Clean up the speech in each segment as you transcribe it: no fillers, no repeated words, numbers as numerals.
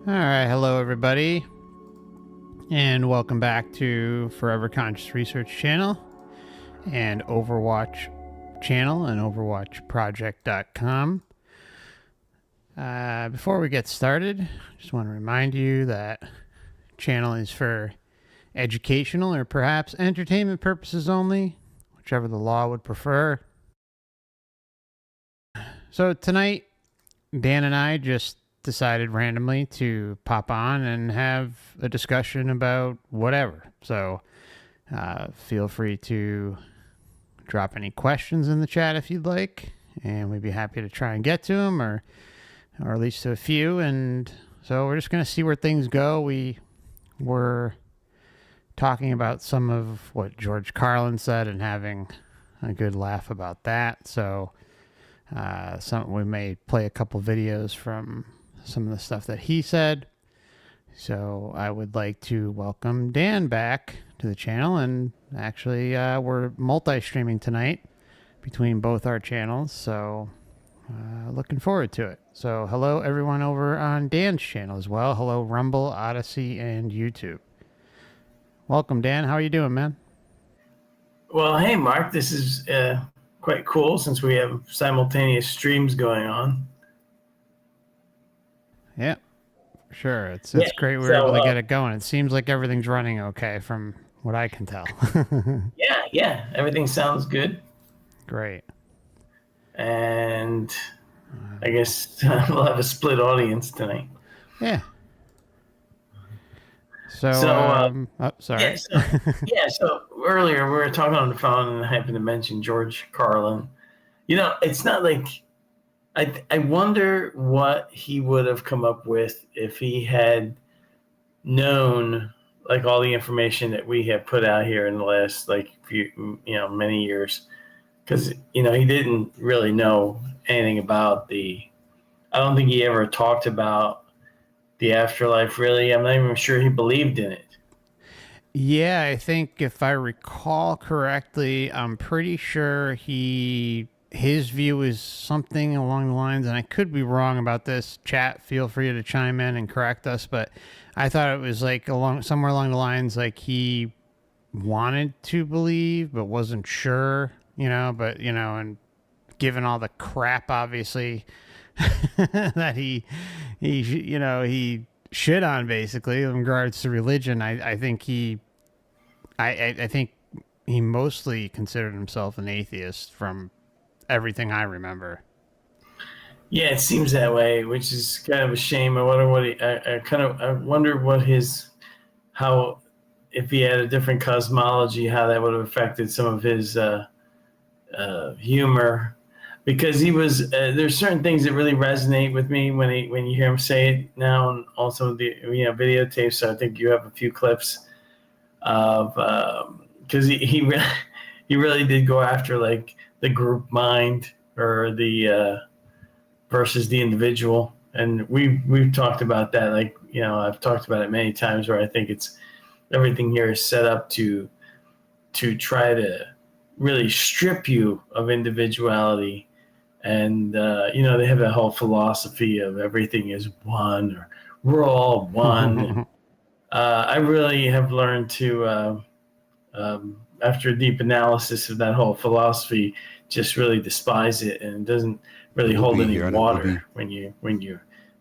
All right, hello everybody, and welcome back to Forever Conscious Research channel and Overwatch channel and OverwatchProject.com. Before we get started, just want to remind you that channel is for educational or perhaps entertainment purposes only, whichever the law would prefer. So tonight, Dan and I just decided randomly to pop on and have a discussion about whatever. So feel free to drop any questions in the chat if you'd like, and we'd be happy to try and get to them, or at least to a few. And so we're just going to see where things go. We were talking about some of what George Carlin said and having a good laugh about that. So we may play a couple videos from some of the stuff that he said. So I would like to welcome Dan back to the channel, and actually we're multi-streaming tonight between both our channels, so looking forward to it. So hello everyone over on Dan's channel as well. Hello Rumble, Odysee, and YouTube. Welcome, Dan. How are you doing, man? Well, hey Mark, this is quite cool since we have simultaneous streams going on. Yeah, for sure. It's great we were able to get it going. It seems like everything's running okay from what I can tell. yeah, everything sounds good. Great. And I guess we'll have a split audience tonight. Yeah. So sorry. So earlier we were talking on the phone and I happened to mention George Carlin. You know, it's not like I wonder what he would have come up with if he had known like all the information that we have put out here in the last many years, because he didn't really know anything about I don't think he ever talked about the afterlife really. I'm not even sure he believed in it. Yeah, I think if I recall correctly, I'm pretty sure his view is something along the lines, and I could be wrong about this. Chat, feel free to chime in and correct us, but I thought it was like somewhere along the lines like he wanted to believe but wasn't sure, and given all the crap obviously that he shit on basically in regards to religion, I think he mostly considered himself an atheist from everything I remember. Yeah, it seems that way, which is kind of a shame. I wonder if he had a different cosmology, how that would have affected some of his humor, because he was there's certain things that really resonate with me when you hear him say it now, and also the videotapes. So I think you have a few clips of because he really did go after like the group mind or the versus the individual, and we've talked about that. Like I've talked about it many times where I think it's everything here is set up to try to really strip you of individuality, and they have a whole philosophy of everything is one, or we're all one. I really have learned to after a deep analysis of that whole philosophy, just really despise it, and it doesn't really hold any water when you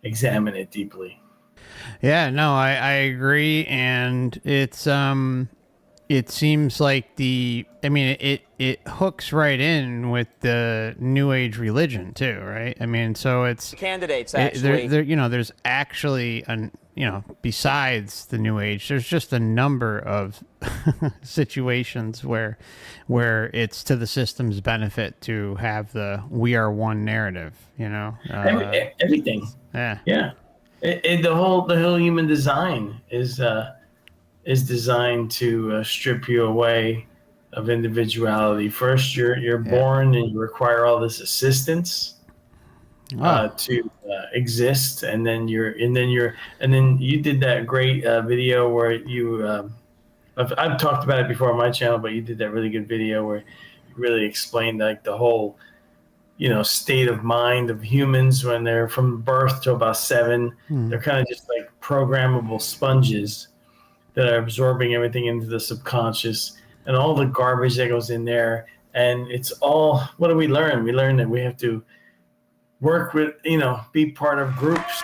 examine it deeply. Yeah, no, I agree, and it's it seems like it hooks right in with the New Age religion too, right? I mean, so it's candidates actually. There's actually besides the New Age, there's just a number of situations where it's to the system's benefit to have the "we are one" narrative. Everything. Yeah. The whole human design is designed to strip you away of individuality. First, you're born and you require all this assistance to exist, and then you did that great video where you I've talked about it before on my channel, but you did that really good video where you really explained like the whole state of mind of humans when they're from birth to about 7. They're kind of just like programmable sponges that are absorbing everything into the subconscious and all the garbage that goes in there. And it's all, what do we learn? We learn that we have to work with, be part of groups.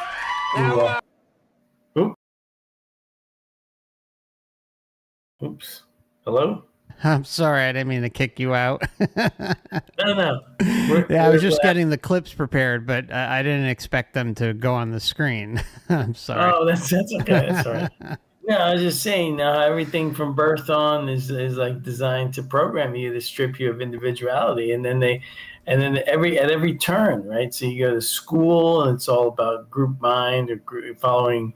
Oops. Hello? I'm sorry, I didn't mean to kick you out. No. I was just getting the clips prepared, but I didn't expect them to go on the screen. I'm sorry. Oh, that's okay. That's all right. No, I was just saying, everything from birth on is like designed to program you, to strip you of individuality, and then at every turn, right? So you go to school, and it's all about group mind or following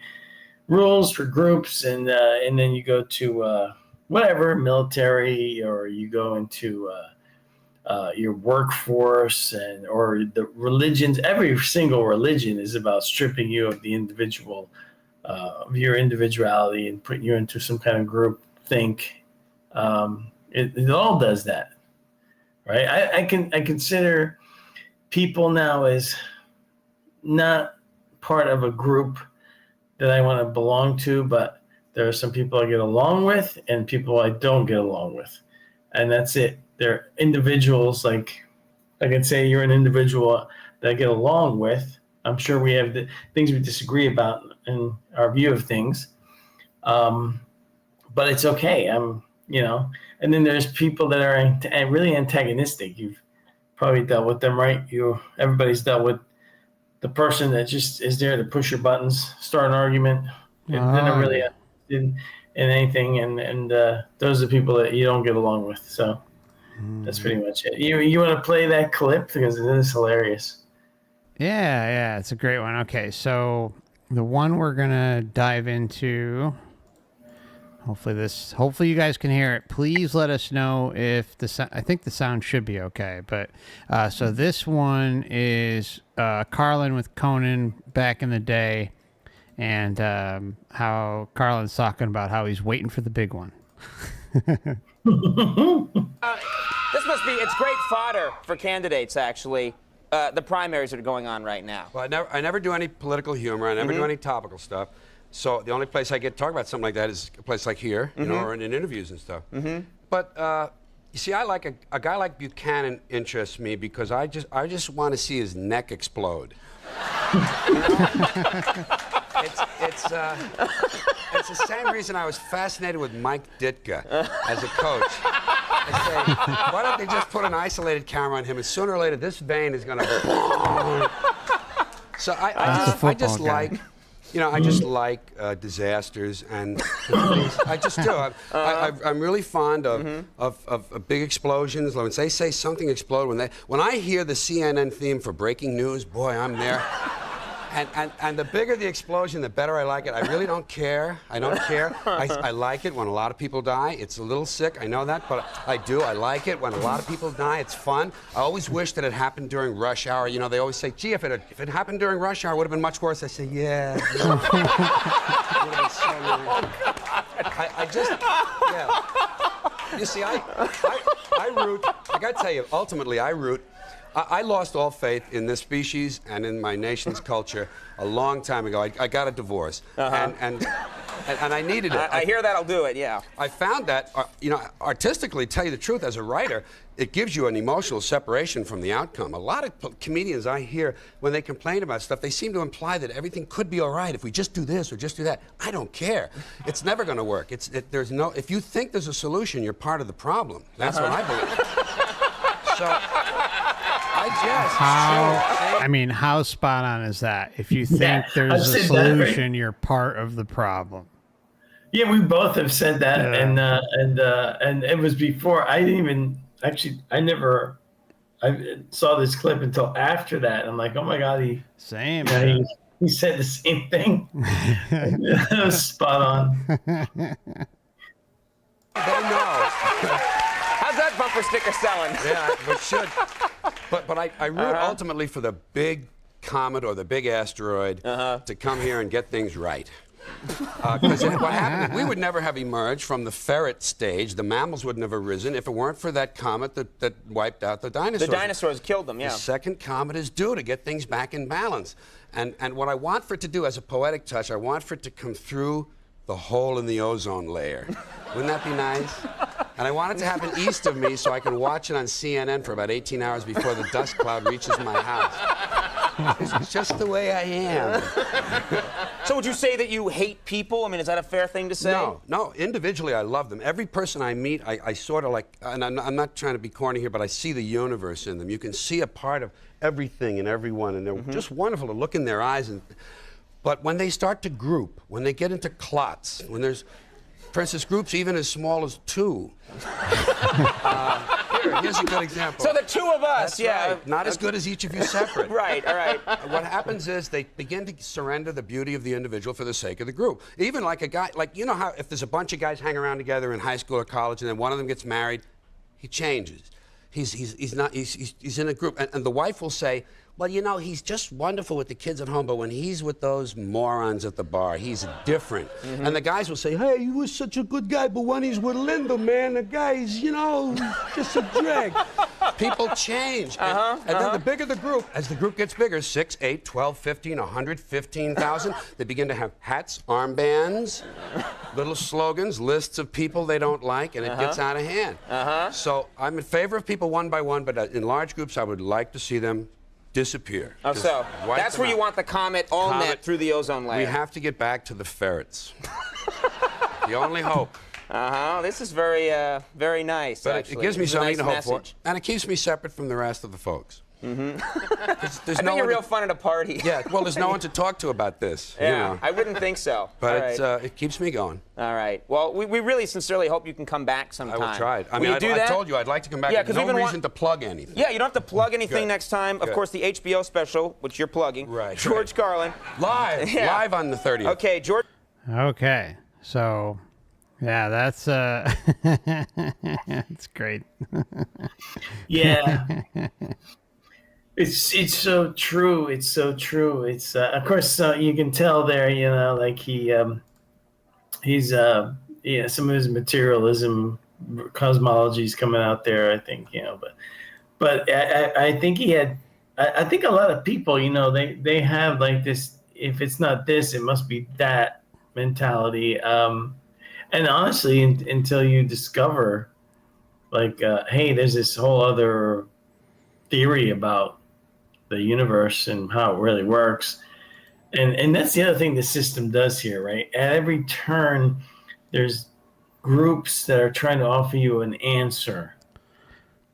rules for groups, and then you go to whatever, military, or you go into your workforce, or the religions. Every single religion is about stripping you of the individual, of your individuality, and putting you into some kind of group think. It all does that, right? I consider people now as not part of a group that I want to belong to, but there are some people I get along with and people I don't get along with. And that's it. They're individuals. Like I can say you're an individual that I get along with. I'm sure we have the things we disagree about in our view of things. But it's okay. And then there's people that are really antagonistic. You've probably dealt with them, right? Everybody's dealt with the person that just is there to push your buttons, start an argument. They're not really in anything, and those are the people that you don't get along with. So that's pretty much it. You want to play that clip because it is hilarious. Yeah, it's a great one. Okay, so the one we're gonna dive into. Hopefully you guys can hear it. Please let us know if I think the sound should be okay. But so this one is Carlin with Conan back in the day, and how Carlin's talking about how he's waiting for the big one. This must be, it's great fodder for candidates, actually. The primaries that are going on right now. Well, I never do any political humor. I never do any topical stuff. So the only place I get to talk about something like that is a place like here, or in interviews and stuff. But you see, I like a guy like Buchanan interests me because I just want to see his neck explode. It's the same reason I was fascinated with Mike Ditka as a coach. I say, why don't they just put an isolated camera on him, and sooner or later this vein is going to. So I just like. I just like disasters and things. I just do. I'm really fond of big explosions. When they say something explode, when I hear the CNN theme for breaking news, boy, I'm there. And the bigger the explosion, the better I like it. I really don't care. I don't care. I like it when a lot of people die. It's a little sick, I know that, but I do. I like it when a lot of people die. It's fun. I always wish that it happened during rush hour. They always say, gee, if it happened during rush hour, it would have been much worse. I say, yeah. It would have been so nice. I just, yeah. You see, I root, I got to tell you, ultimately, I lost all faith in this species and in my nation's culture a long time ago. I got a divorce, and I needed it. I hear that'll do it, yeah. I found that, artistically, tell you the truth, as a writer, it gives you an emotional separation from the outcome. A lot of comedians I hear, when they complain about stuff, they seem to imply that everything could be all right if we just do this or just do that. I don't care. It's never going to work. If you think there's a solution, you're part of the problem. That's what I believe. So. How spot on is that? If you think there's a solution, you're part of the problem. Yeah, we both have said that, and it was before. I never saw this clip until after that. I'm like, oh my god, he said the same thing. That was spot on. They know. How's that bumper sticker selling? Yeah, we should. But I root ultimately for the big comet or the big asteroid to come here and get things right. Because what happened is we would never have emerged from the ferret stage. The mammals would never risen if it weren't for that comet that wiped out the dinosaurs. The dinosaurs killed them, yeah. The second comet is due to get things back in balance. And what I want for it to do as a poetic touch, I want for it to come through the hole in the ozone layer. Wouldn't that be nice? And I want it to happen east of me so I can watch it on CNN for about 18 hours before the dust cloud reaches my house. It's just the way I am. So would you say that you hate people? I mean, is that a fair thing to say? No. Individually, I love them. Every person I meet, I sort of like, and I'm not trying to be corny here, but I see the universe in them. You can see a part of everything in everyone, and they're just wonderful to look in their eyes. But when they start to group, when they get into clots, when there's, for instance, groups even as small as 2. Here's a good example. So the 2 of us, That's yeah. right. Not as good as each of you separate. Right, all right. What happens is they begin to surrender the beauty of the individual for the sake of the group. Even like a guy, like, you know how if there's a bunch of guys hang around together in high school or college and then one of them gets married, he changes. He's in a group. And the wife will say, well, you know, he's just wonderful with the kids at home, but when he's with those morons at the bar, he's different. And the guys will say, hey, he was such a good guy, but when he's with Linda, man, the guy's, you know, just a drag. People change. And then the bigger the group, as the group gets bigger, 6, 8, 12, 15, 115,000, they begin to have hats, armbands, little slogans, lists of people they don't like, and it gets out of hand. So I'm in favor of people one by one, but in large groups, I would like to see them disappear. Oh, so that's where you want the comet all net through the ozone layer. We have to get back to the ferrets. The only hope. This is very nice, But actually. it gives me something to hope for. Message. And it keeps me separate from the rest of the folks. There's I no think you're real fun at a party. Yeah, well, there's no one to talk to about this. Yeah, You know. I wouldn't think so. But it keeps me going. All right. Well, we really sincerely hope you can come back sometime. I will try. I Will mean, you do I that? told you I'd like to come back. Yeah, There's 'cause no we've been reason to plug anything. Yeah, you don't have to plug anything Good. next time. Of Good. course, the HBO special, which you're plugging. Right. George Carlin. Live. Yeah. Live on the 30th. Okay, George. Okay, so yeah, that's it's great. Yeah. It's so true. It's so true. It's of course you can tell there, you know, like he's some of his materialism cosmology is coming out there, I think, you know, but I think he had I think a lot of people, you know, they have like this, if it's not this, it must be that mentality. And honestly, until you discover like, hey, there's this whole other theory about the universe and how it really works. And that's the other thing the system does here, right? At every turn, there's groups that are trying to offer you an answer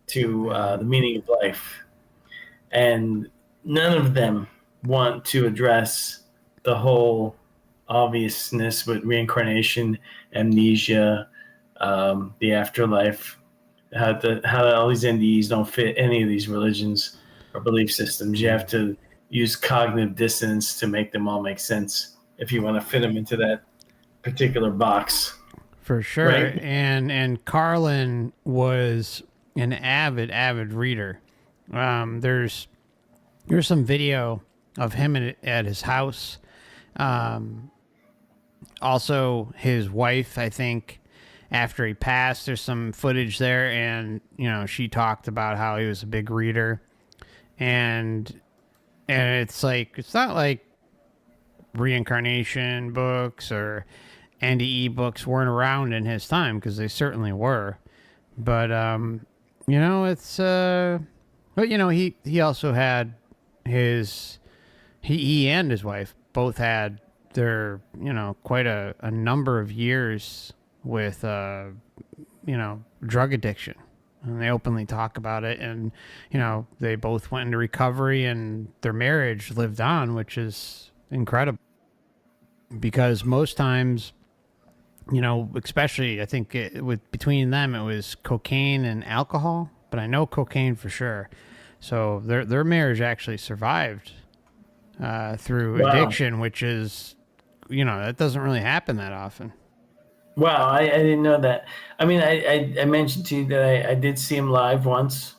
to the meaning of life. And none of them want to address the whole obviousness with reincarnation, amnesia, the afterlife, how all these NDEs don't fit any of these religions or belief systems. You have to use cognitive dissonance to make them all make sense if you want to fit them into that particular box. For sure. Right. And Carlin was an avid reader. There's some video of him at his house. Also his wife, I think, after he passed, there's some footage there, and you know, she talked about how he was a big reader. And it's like, it's not like reincarnation books or NDE books weren't around in his time, because they certainly were. But you know, it's but you know, he also had he and his wife both had their, you know, quite a number of years with you know, drug addiction. And they openly talk about it, and you know, they both went into recovery, and their marriage lived on, which is incredible. Because most times, you know, especially I think between them it was cocaine and alcohol, but I know cocaine for sure. So their marriage actually survived through addiction, which is, you know, that doesn't really happen that often. Wow, I didn't know that. I mean, I mentioned to you that I did see him live once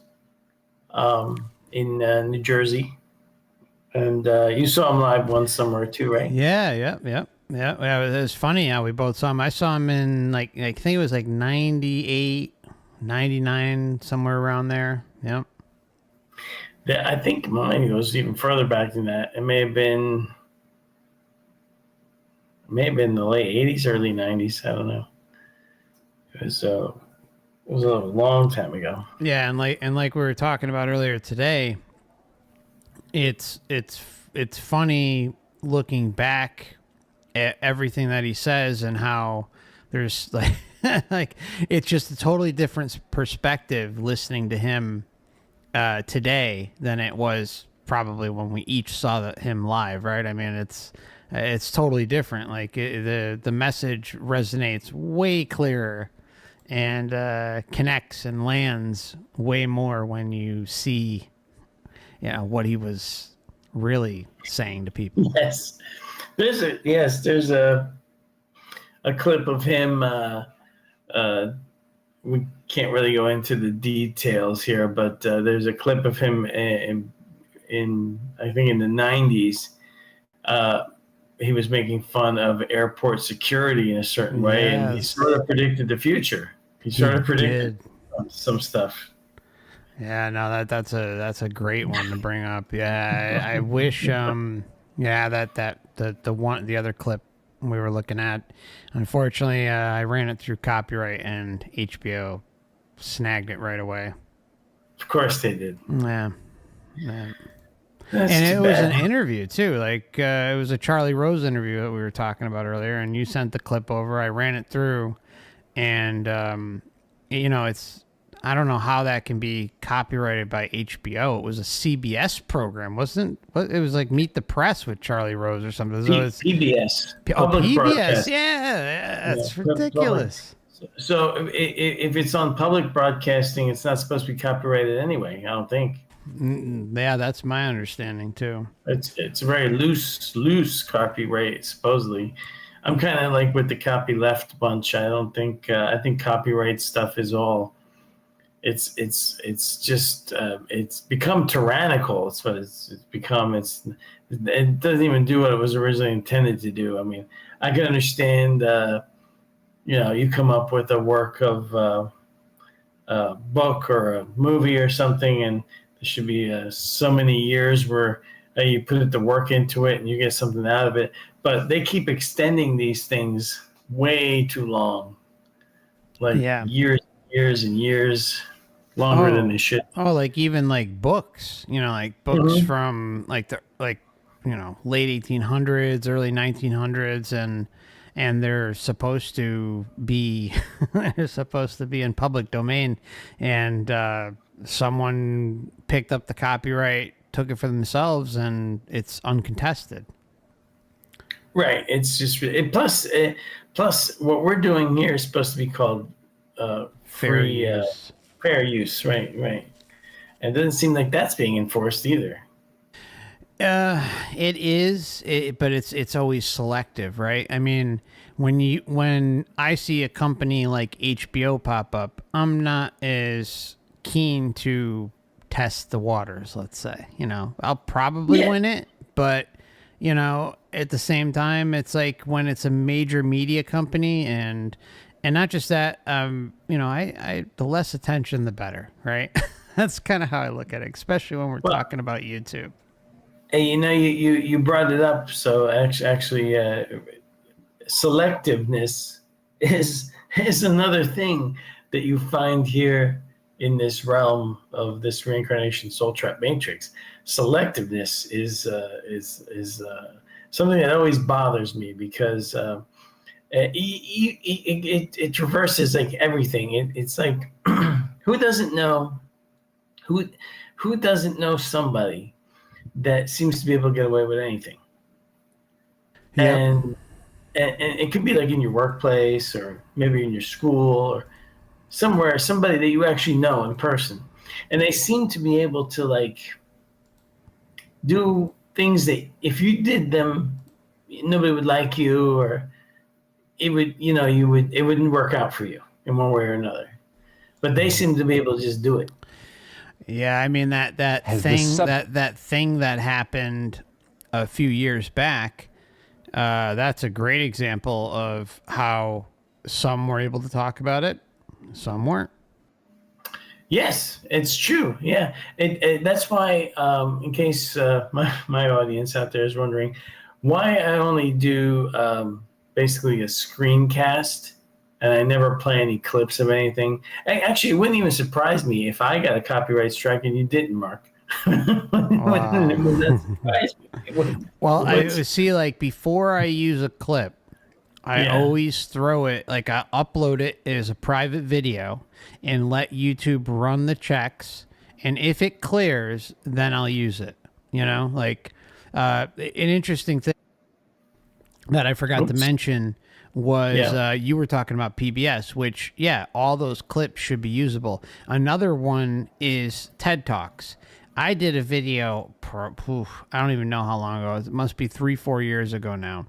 in New Jersey. And you saw him live once somewhere too, right? Yeah. Yeah, it was funny how we both saw him. I saw him in I think it was like 98, 99, somewhere around there. Yep. Yeah, I think mine goes even further back than that. It may have been the late 80s, early 90s. I don't know. It was a long time ago. Yeah, and like we were talking about earlier today, it's funny looking back at everything that he says and how there's like like it's just a totally different perspective listening to him today than it was probably when we each saw him live, right? I mean, it's totally different. Like the message resonates way clearer and connects and lands way more when you see, what he was really saying to people. Yes, there's a clip of him. We can't really go into the details here, but there's a clip of him in I think in the 90s. He was making fun of airport security in a certain way, and he sort of predicted the future. He sort of predicted some stuff. Yeah, no, that's a great one to bring up. Yeah, I wish the other clip we were looking at, unfortunately, I ran it through copyright and HBO snagged it right away. Of course they did. Yeah. That's and it too was bad. an interview too. Like it was a Charlie Rose interview that we were talking about earlier, and you sent the clip over. I ran it through, and it's I don't know how that can be copyrighted by HBO. It was a CBS program, wasn't it? It was like Meet the Press with Charlie Rose or something. So it's PBS. PBS. Broadcast. Yeah, that's Yeah, ridiculous. So if it's on public broadcasting, it's not supposed to be copyrighted anyway. I don't think. Yeah, that's my understanding too. It's a very loose copyright supposedly. I'm kind of like with the copy left bunch. I don't think I think copyright stuff is all. It's just it's become tyrannical. It's what it's become. It doesn't even do what it was originally intended to do. I mean, I can understand. You come up with a work of a book or a movie or something, and there should be so many years where you put the work into it and you get something out of it. But they keep extending these things way too long, years and years longer than they should. Oh, like even like books, like books from late 1800s, early 1900s, and they're supposed to be in public domain, and someone picked up the copyright, took it for themselves, and it's uncontested. Right. It's just plus what we're doing here is supposed to be called Fair use. Fair use. Right. And it doesn't seem like that's being enforced either. It is, but it's always selective, right? I mean, when I see a company like HBO pop up, I'm not as keen to test the waters, let's say. I'll probably win it, but at the same time, it's like when it's a major media company and not just that, I the less attention, the better, right? That's kind of how I look at it, especially when we're talking about YouTube. Hey, you brought it up. So actually, selectiveness is another thing that you find here in this realm of this reincarnation soul trap matrix. Selectiveness is something that always bothers me because it traverses like everything. It's like who doesn't know somebody that seems to be able to get away with anything. Yep. And it could be like in your workplace or maybe in your school or somewhere, somebody that you actually know in person. And they seem to be able to like do things that if you did them, nobody would like you, or it would, it wouldn't work out for you in one way or another. But they seem to be able to just do it. Yeah, I mean that thing that happened a few years back. That's a great example of how some were able to talk about it, some weren't. Yes, it's true. Yeah, that's why, in case my audience out there is wondering, why I only do basically a screencast and I never play any clips of anything. Actually, it wouldn't even surprise me if I got a copyright strike and you didn't, Mark. Would that surprise me? Well, I see, like, before I use a clip, I always throw it, like, I upload it as a private video and let YouTube run the checks. And if it clears, then I'll use it. You know, like, an interesting thing that I forgot to mention was you were talking about PBS, which, all those clips should be usable. Another one is TED Talks. I did a video, I don't even know how long ago. It must be 3-4 years ago now,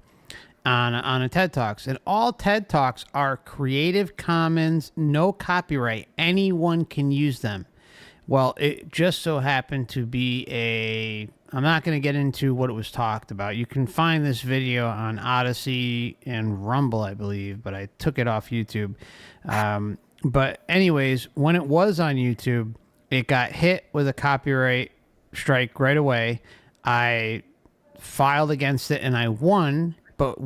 on a TED Talks. And all TED Talks are Creative Commons, no copyright. Anyone can use them. Well, it just so happened to be I'm not going to get into what it was talked about. You can find this video on Odysee and Rumble, I believe, but I took it off YouTube. But anyways, when it was on YouTube, it got hit with a copyright strike right away. I filed against it and I won. But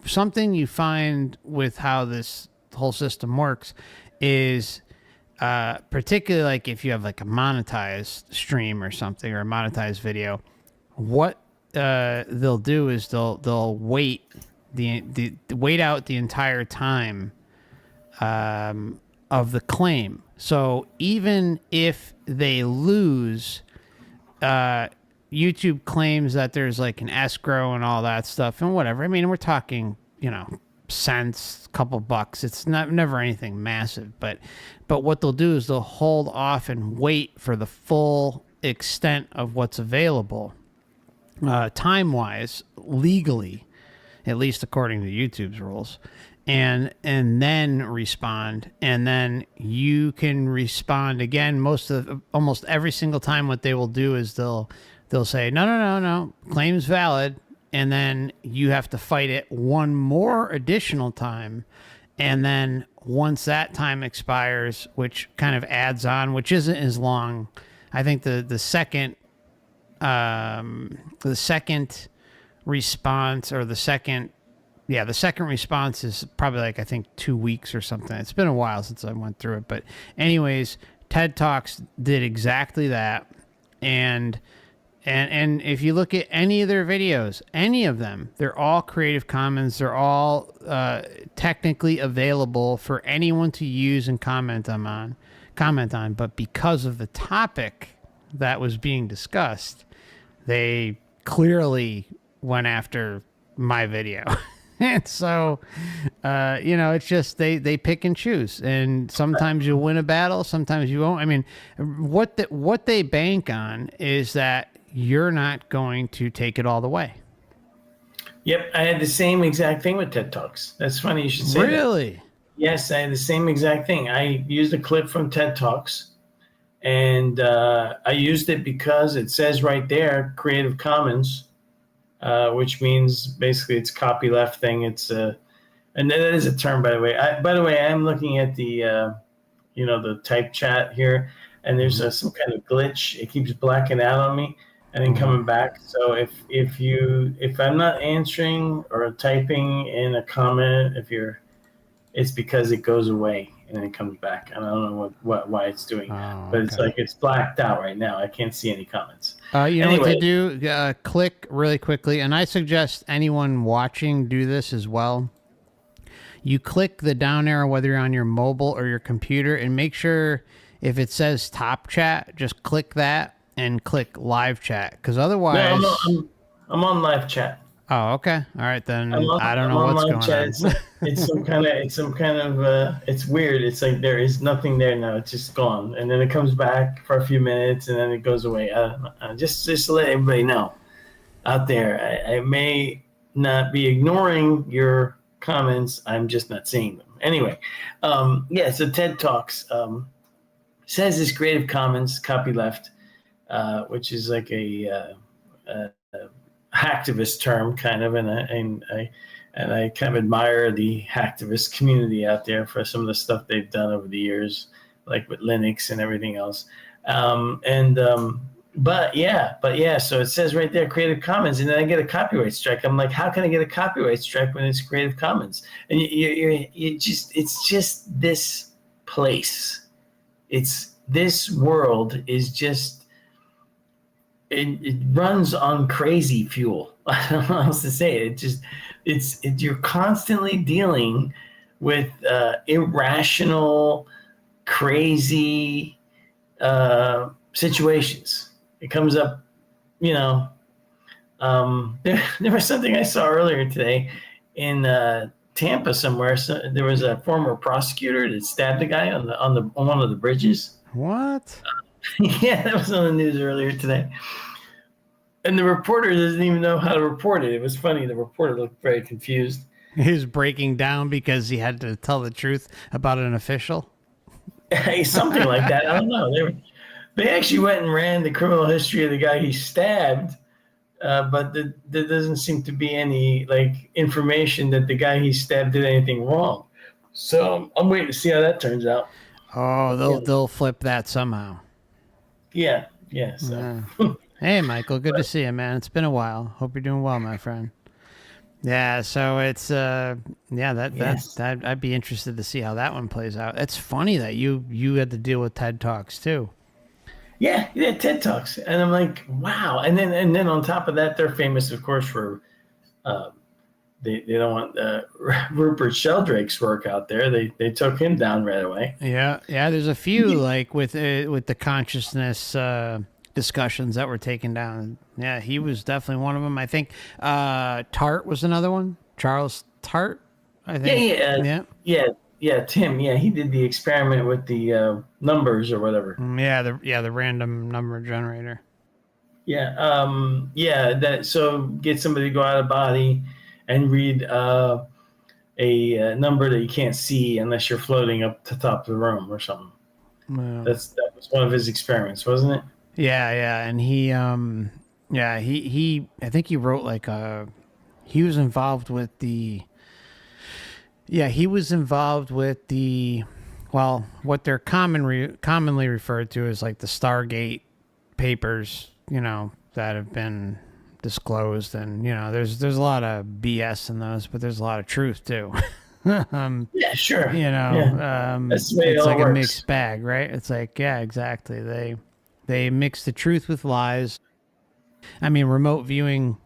something you find with how this whole system works is, particularly like if you have like a monetized stream or something, or a monetized video, what they'll do is they'll wait wait out the entire time of the claim. So even if they lose, YouTube claims that there's like an escrow and all that stuff and whatever. I mean, we're talking, cents, couple bucks. It's never anything massive, but what they'll do is they'll hold off and wait for the full extent of what's available, time-wise, legally, at least according to YouTube's rules. And then respond, and then you can respond again. Almost every single time, what they will do is they'll say no, claim's valid, and then you have to fight it one more additional time, and then once that time expires, which kind of adds on, which isn't as long. I think the second response, or the second response is probably like, I think 2 weeks or something. It's been a while since I went through it. But anyways, TED Talks did exactly that. And if you look at any of their videos, any of them, they're all Creative Commons. They're all technically available for anyone to use and comment on. But because of the topic that was being discussed, they clearly went after my video. And so, it's just they pick and choose, and sometimes you'll win a battle, sometimes you won't. I mean, what they bank on is that you're not going to take it all the way. Yep, I had the same exact thing with TED Talks. That's funny you should say that. Really? Yes, I had the same exact thing. I used a clip from TED Talks, and I used it because it says right there, Creative Commons. Which means basically it's copyleft thing. It's and that is a term, by the way. I'm looking at the the type chat here, and there's some kind of glitch. It keeps blacking out on me and then coming back. So if I'm not answering or typing in a comment, it's because it goes away and then it comes back. And I don't know why it's doing that, but it's like it's blacked out right now. I can't see any comments. Know what to do? Click really quickly, and I suggest anyone watching do this as well. You click the down arrow, whether you're on your mobile or your computer, and make sure if it says top chat, just click that and click live chat, because otherwise... No, I'm on live chat. Oh, okay. All right, then I don't know what's going on. It's some kind of it's weird. It's like there is nothing there now. It's just gone, and then it comes back for a few minutes, and then it goes away. Just to let everybody know out there, I may not be ignoring your comments. I'm just not seeing them. Anyway, so TED Talks says it's Creative Commons copyleft, which is like hacktivist term, kind of, and I kind of admire the hacktivist community out there for some of the stuff they've done over the years, like with Linux and everything else. But yeah, so it says right there, Creative Commons, and then I get a copyright strike. I'm like, how can I get a copyright strike when it's Creative Commons? And it's just this place. It's this world is just, it runs on crazy fuel. I don't know how else to say it. You're constantly dealing with irrational, crazy situations. It comes up, there was something I saw earlier today in Tampa somewhere. So there was a former prosecutor that stabbed a guy on one of the bridges. What? Yeah, that was on the news earlier today. And the reporter doesn't even know how to report it. It was funny. The reporter looked very confused. He was breaking down because he had to tell the truth about an official. Something like that. I don't know. They actually went and ran the criminal history of the guy he stabbed, but there doesn't seem to be any information that the guy he stabbed did anything wrong. So I'm waiting to see how that turns out. Oh, they'll flip that somehow. Yeah. So. Hey, Michael, good to see you, man. It's been a while. Hope you're doing well, my friend. Yeah, so it's I'd be interested to see how that one plays out. It's funny that you had to deal with TED Talks too. Yeah, TED Talks, and I'm like, wow. And then on top of that, they're famous, of course, for they don't want Rupert Sheldrake's work out there. They took him down right away. Yeah. There's a few with the consciousness discussions that were taken down. Yeah, he was definitely one of them. I think Tart was another one. Charles Tart, I think. Yeah, Tim. Yeah, he did the experiment with the numbers or whatever. The random number generator. So get somebody to go out of body and read a number that you can't see unless you're floating up to the top of the room or something. Wow. That was one of his experiments, wasn't it? Yeah, and he I think he wrote he was involved with the what they're commonly referred to as the Stargate papers, that have been disclosed, and there's a lot of BS in those, but there's a lot of truth too. Yeah, sure. That's the way it's like works. A mixed bag, right? It's exactly. They mix the truth with lies. I mean, remote viewing,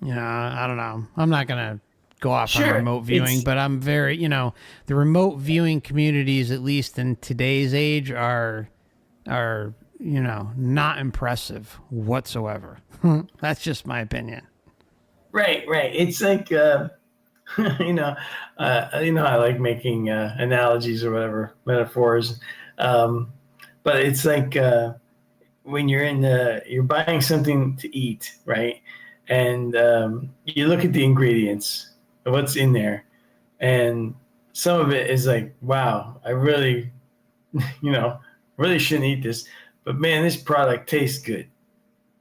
I don't know. I'm not going to go off on remote viewing, but I'm very, the remote viewing communities, at least in today's age, are not impressive whatsoever. That's just my opinion. Right. It's like, I like making analogies or whatever, metaphors. But it's like when you're buying something to eat, right? And you look at the ingredients of what's in there, and some of it is like, wow, I really, really shouldn't eat this. But man, this product tastes good.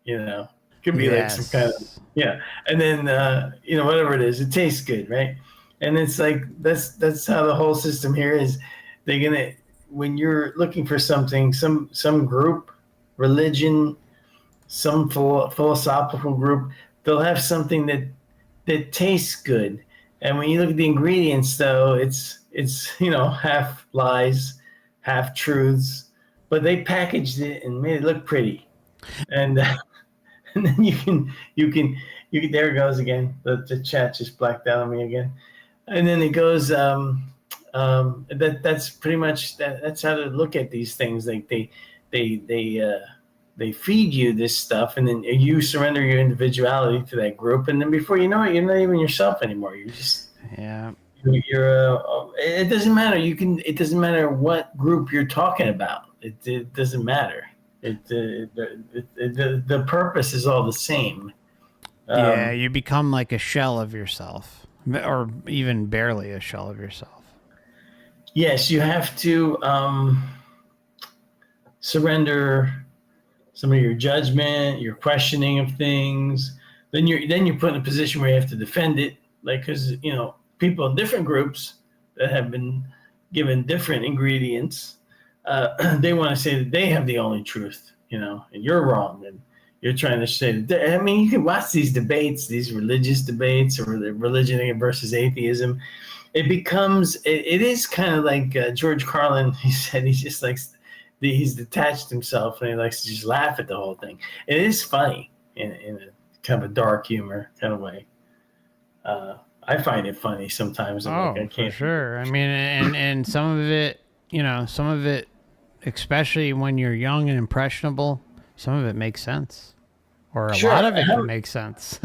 Could be like some kind of, and then whatever it is, it tastes good, right? And it's like that's how the whole system here is. They're gonna, when you're looking for something, some group, religion, some philosophical group, they'll have something that tastes good. And when you look at the ingredients, though, it's half lies, half truths, but they packaged it and made it look pretty. And and then you can there it goes again. The chat just blacked out on me again. And then it goes that's pretty much that's how to look at these things. Like they feed you this stuff, and then you surrender your individuality to that group, and then before you know it, you're not even yourself anymore. You're just you're it doesn't matter. It doesn't matter what group you're talking about. It doesn't matter. The purpose is all the same. You become like a shell of yourself, or even barely a shell of yourself. Yes, you have to surrender some of your judgment, your questioning of things, then you're put in a position where you have to defend it, like, because people in different groups that have been given different ingredients, they want to say that they have the only truth, and you're wrong, and you're trying to say that. I mean, you can watch these debates, these religious debates, or the religion versus atheism. It is kind of like George Carlin. He said he's just like he's detached himself and he likes to just laugh at the whole thing. It is funny in a kind of a dark humor kind of way. I find it funny sometimes. I can't. For sure. I mean, and some of it, especially when you're young and impressionable, some of it makes sense, or a lot of it can make sense.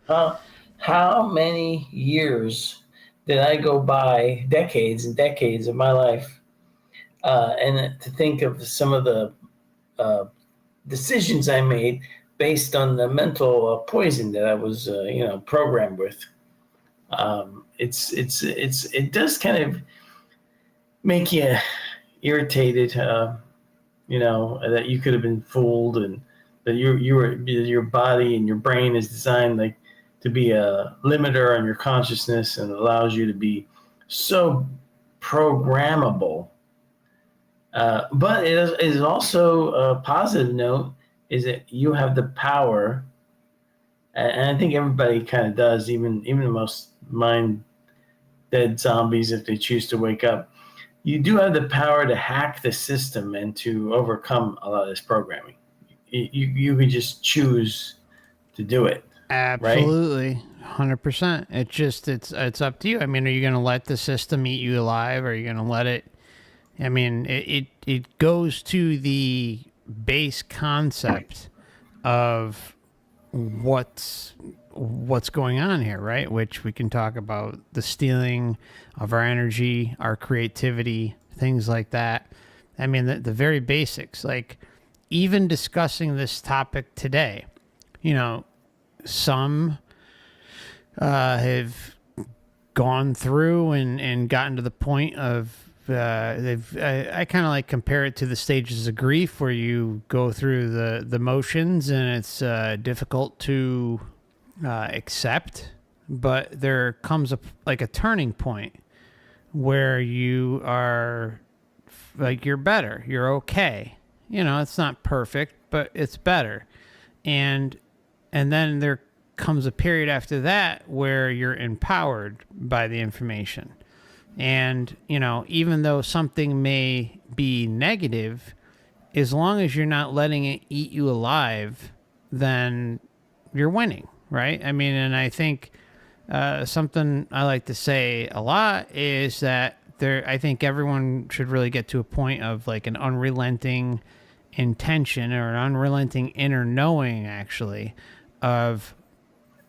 How many years did I go by, decades and decades of my life, and to think of some of the decisions I made based on the mental poison that I was, programmed with. It does kind of make you irritated, that you could have been fooled, and that your body and your brain is designed like to be a limiter on your consciousness, and allows you to be so programmable. But it is also a positive note, is that you have the power, and I think everybody kind of does, even the most mind dead zombies, if they choose to wake up. You do have the power to hack the system and to overcome a lot of this programming. You could just choose to do it. Absolutely, 100%. It's up to you. I mean, are you going to let the system eat you alive? Or are you going to let it? I mean, it goes to the base concept of what's going on here, right? Which we can talk about, the stealing of our energy, our creativity, things like that. I mean, the very basics, like even discussing this topic today, some have gone through and gotten to the point of I kind of like compare it to the stages of grief, where you go through the motions and it's difficult to accept, but there comes a turning point where you are like, you're better, you're okay. It's not perfect, but it's better. And then there comes a period after that where you're empowered by the information. And, even though something may be negative, as long as you're not letting it eat you alive, then you're winning, right? I mean, and I think something I like to say a lot is that I think everyone should really get to a point of like an unrelenting intention, or an unrelenting inner knowing, actually, of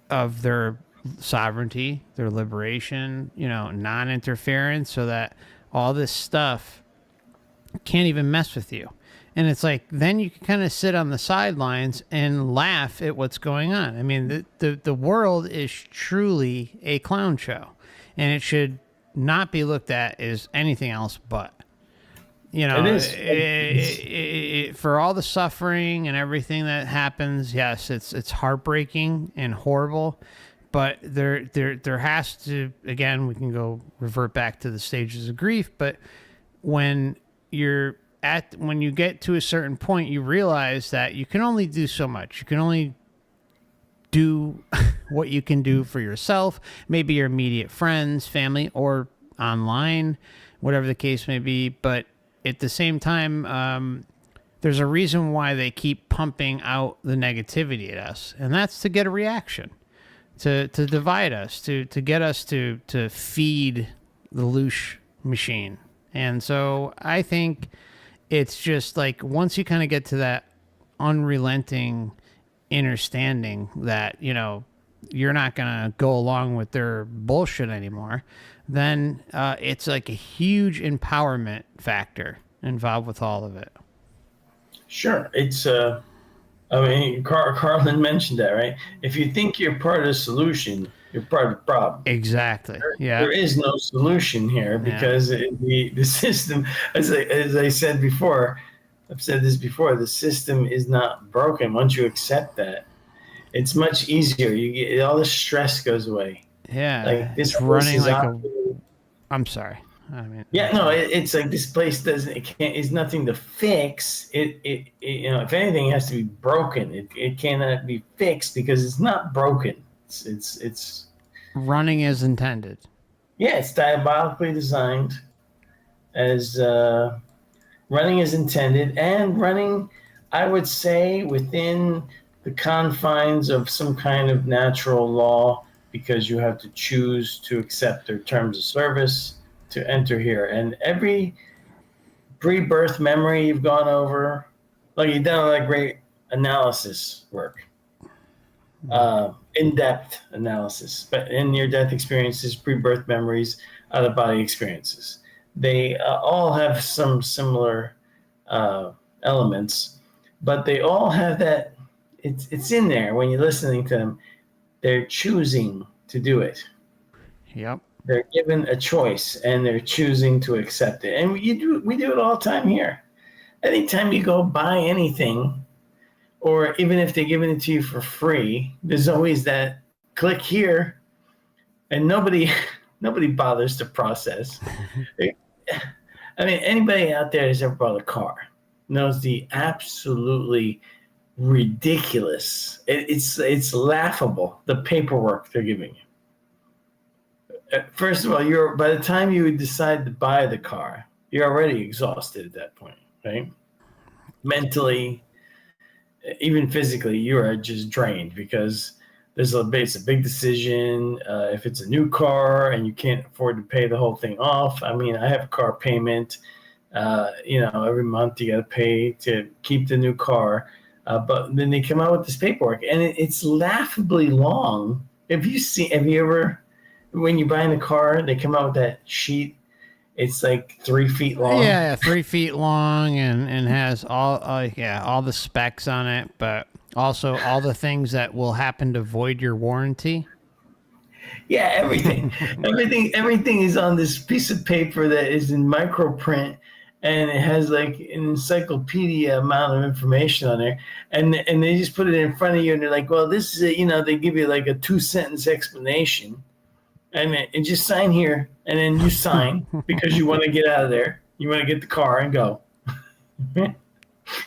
their sovereignty, their liberation, non-interference, so that all this stuff can't even mess with you. And it's like, then you can kind of sit on the sidelines and laugh at what's going on. I mean, the world is truly a clown show, and it should not be looked at as anything else but. For all the suffering and everything that happens, yes, it's heartbreaking and horrible. But there has to, again, we can go revert back to the stages of grief. But when you get to a certain point, you realize that you can only do so much. You can only do what you can do for yourself, maybe your immediate friends, family, or online, whatever the case may be. But at the same time, there's a reason why they keep pumping out the negativity at us, and that's to get a reaction. To divide us, to get us to feed the loosh machine. And so I think it's just like, once you kind of get to that unrelenting understanding that, you're not going to go along with their bullshit anymore, then it's like a huge empowerment factor involved with all of it. Sure. It's Carlin mentioned that, right? If you think you're part of the solution, you're part of the problem. Exactly. There is no solution here, because the system, as I said before, I've said this before, the system is not broken. Once you accept that, It's much easier. You get all the stress goes away. Yeah, Like this it's running place is like a. operating- I'm sorry. I mean, Yeah, no, it's like this place doesn't. It can't. It's nothing to fix. It you know, if anything, it has to be broken. It cannot be fixed because it's not broken. It's running as intended. yeah, it's diabolically designed as running as intended and running, I would say, within the confines of some kind of natural law, because you have to choose to accept their terms of service to enter here. And every pre-birth memory you've gone over, like you've done a lot of great analysis work, in-depth analysis, but in near-death experiences, pre-birth memories, out-of-body experiences, they all have some similar elements, but they all have that, it's in there when you're listening to them. They're choosing to do it. Yep. They're given a choice and they're choosing to accept it. And we do it all the time here. Anytime you go buy anything, or even if they're giving it to you for free, there's always that click here, and nobody bothers to process. I mean, anybody out there who's ever bought a car knows the absolutely ridiculous. It's laughable, the paperwork they're giving you. First of all, by the time you decide to buy the car, you're already exhausted at that point, right? Mentally, even physically, you are just drained because it's a big decision. If it's a new car and you can't afford to pay the whole thing off, I mean, I have a car payment. Every month you got to pay to keep the new car. But then they come out with this paperwork, and it's laughably long. Have you ever, when you're buying a car, they come out with that sheet? It's like 3 feet long. Yeah, 3 feet long, and has all the specs on it, but also all the things that will happen to void your warranty. Yeah, everything. everything is on this piece of paper that is in microprint, and it has like an encyclopedia amount of information on there, and they just put it in front of you, and they're like, well, this is they give you like a 2-sentence explanation, and just sign here, and then you sign because you want to get out of there, you want to get the car and go. Right?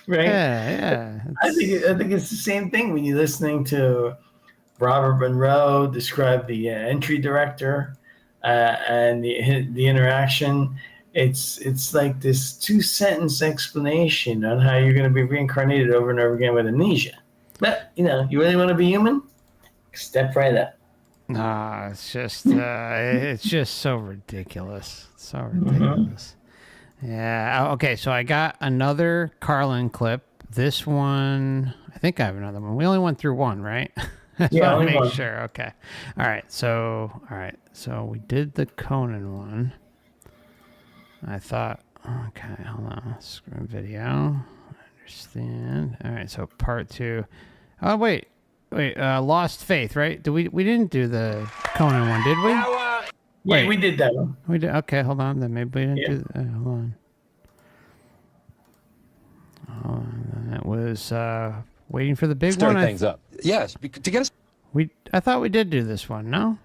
Yeah. I think it's the same thing when you're listening to Robert Monroe describe the entry director and the interaction. It's like this 2-sentence explanation on how you're going to be reincarnated over and over again with amnesia. But you really want to be human? Step right up. Nah, it's just so ridiculous. So ridiculous. Mm-hmm. Yeah. Okay. So I got another Carlin clip. This one, I think I have another one. We only went through one, right? Yeah. Make one. Sure. Okay. All right. So we did the Conan one. I thought, okay, hold on. Screen video. Understand. All right. So part 2. Oh, wait. Lost Faith, right? We didn't do the Conan one, did we? Yeah, we did that one. We did. Okay, hold on. Then maybe we didn't do that. Hold on. That was waiting for the big one. Stir things up. Yes, to get us. I thought we did do this one. No.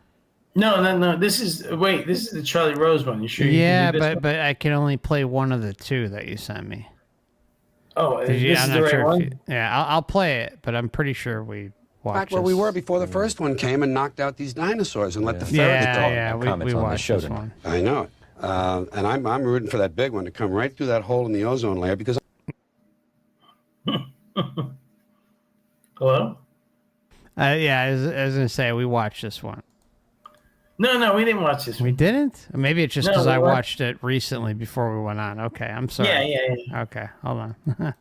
No. This is the Charlie Rose one. You sure? Yeah, but I can only play one of the 2 that you sent me. Oh, this is the right one? I'll play it, but I'm pretty sure we watched Back where we were before the first one came and knocked out these dinosaurs and let the ferrets go. Yeah, we watched this one. I know it. And I'm rooting for that big one to come right through that hole in the ozone layer because. Hello? Yeah, I was going to say we watched this one. No, we didn't watch this one. We didn't? Maybe it's just because I watched watched it recently before we went on. Okay, I'm sorry. Yeah. Okay, hold on.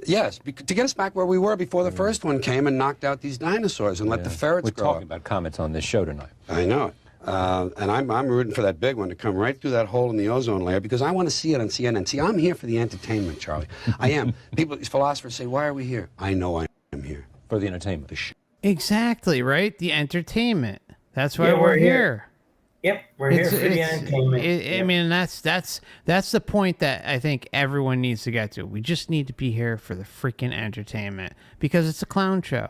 Yes, to get us back where we were before the first one came and knocked out these dinosaurs and let the ferrets grow. We're talking about comets on this show tonight. I know it. And I'm rooting for that big one to come right through that hole in the ozone layer because I want to see it on CNN. See, I'm here for the entertainment, Charlie. I am. Philosophers say, why are we here? I know I am here. For the entertainment. Exactly, right? The entertainment. That's why we're here. Yep, we're here for the entertainment. I mean, that's the point that I think everyone needs to get to. We just need to be here for the freaking entertainment because it's a clown show,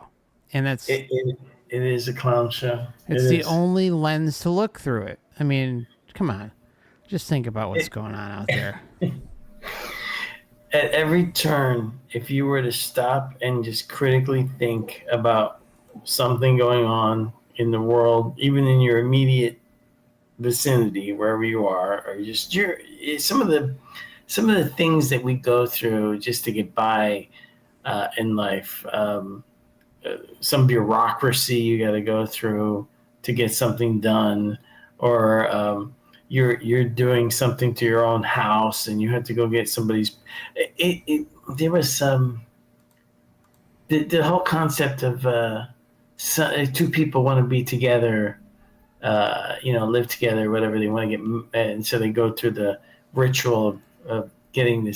and that's it is a clown show. It's the only lens to look through it. I mean, come on, just think about what's going on out there. At every turn, if you were to stop and just critically think about something going on in the world, even in your immediate vicinity, wherever you are, or just some of the things that we go through just to get by in life, some bureaucracy you got to go through to get something done, or you're doing something to your own house and you have to go get somebody's. There was the whole concept of two people want to be together. Live together, whatever they want to get, and so they go through the ritual of getting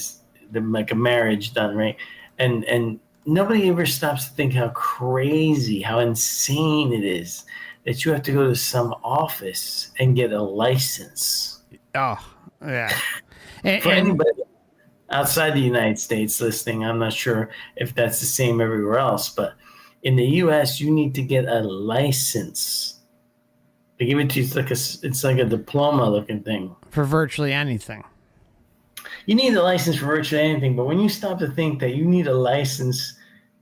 like a marriage done, right? And nobody ever stops to think how crazy, how insane it is that you have to go to some office and get a license. Oh, yeah. For anybody outside the United States listening, I'm not sure if that's the same everywhere else, but in the U.S., you need to get a license. They give it to you. It's like a diploma-looking thing for virtually anything. You need a license for virtually anything, but when you stop to think that you need a license,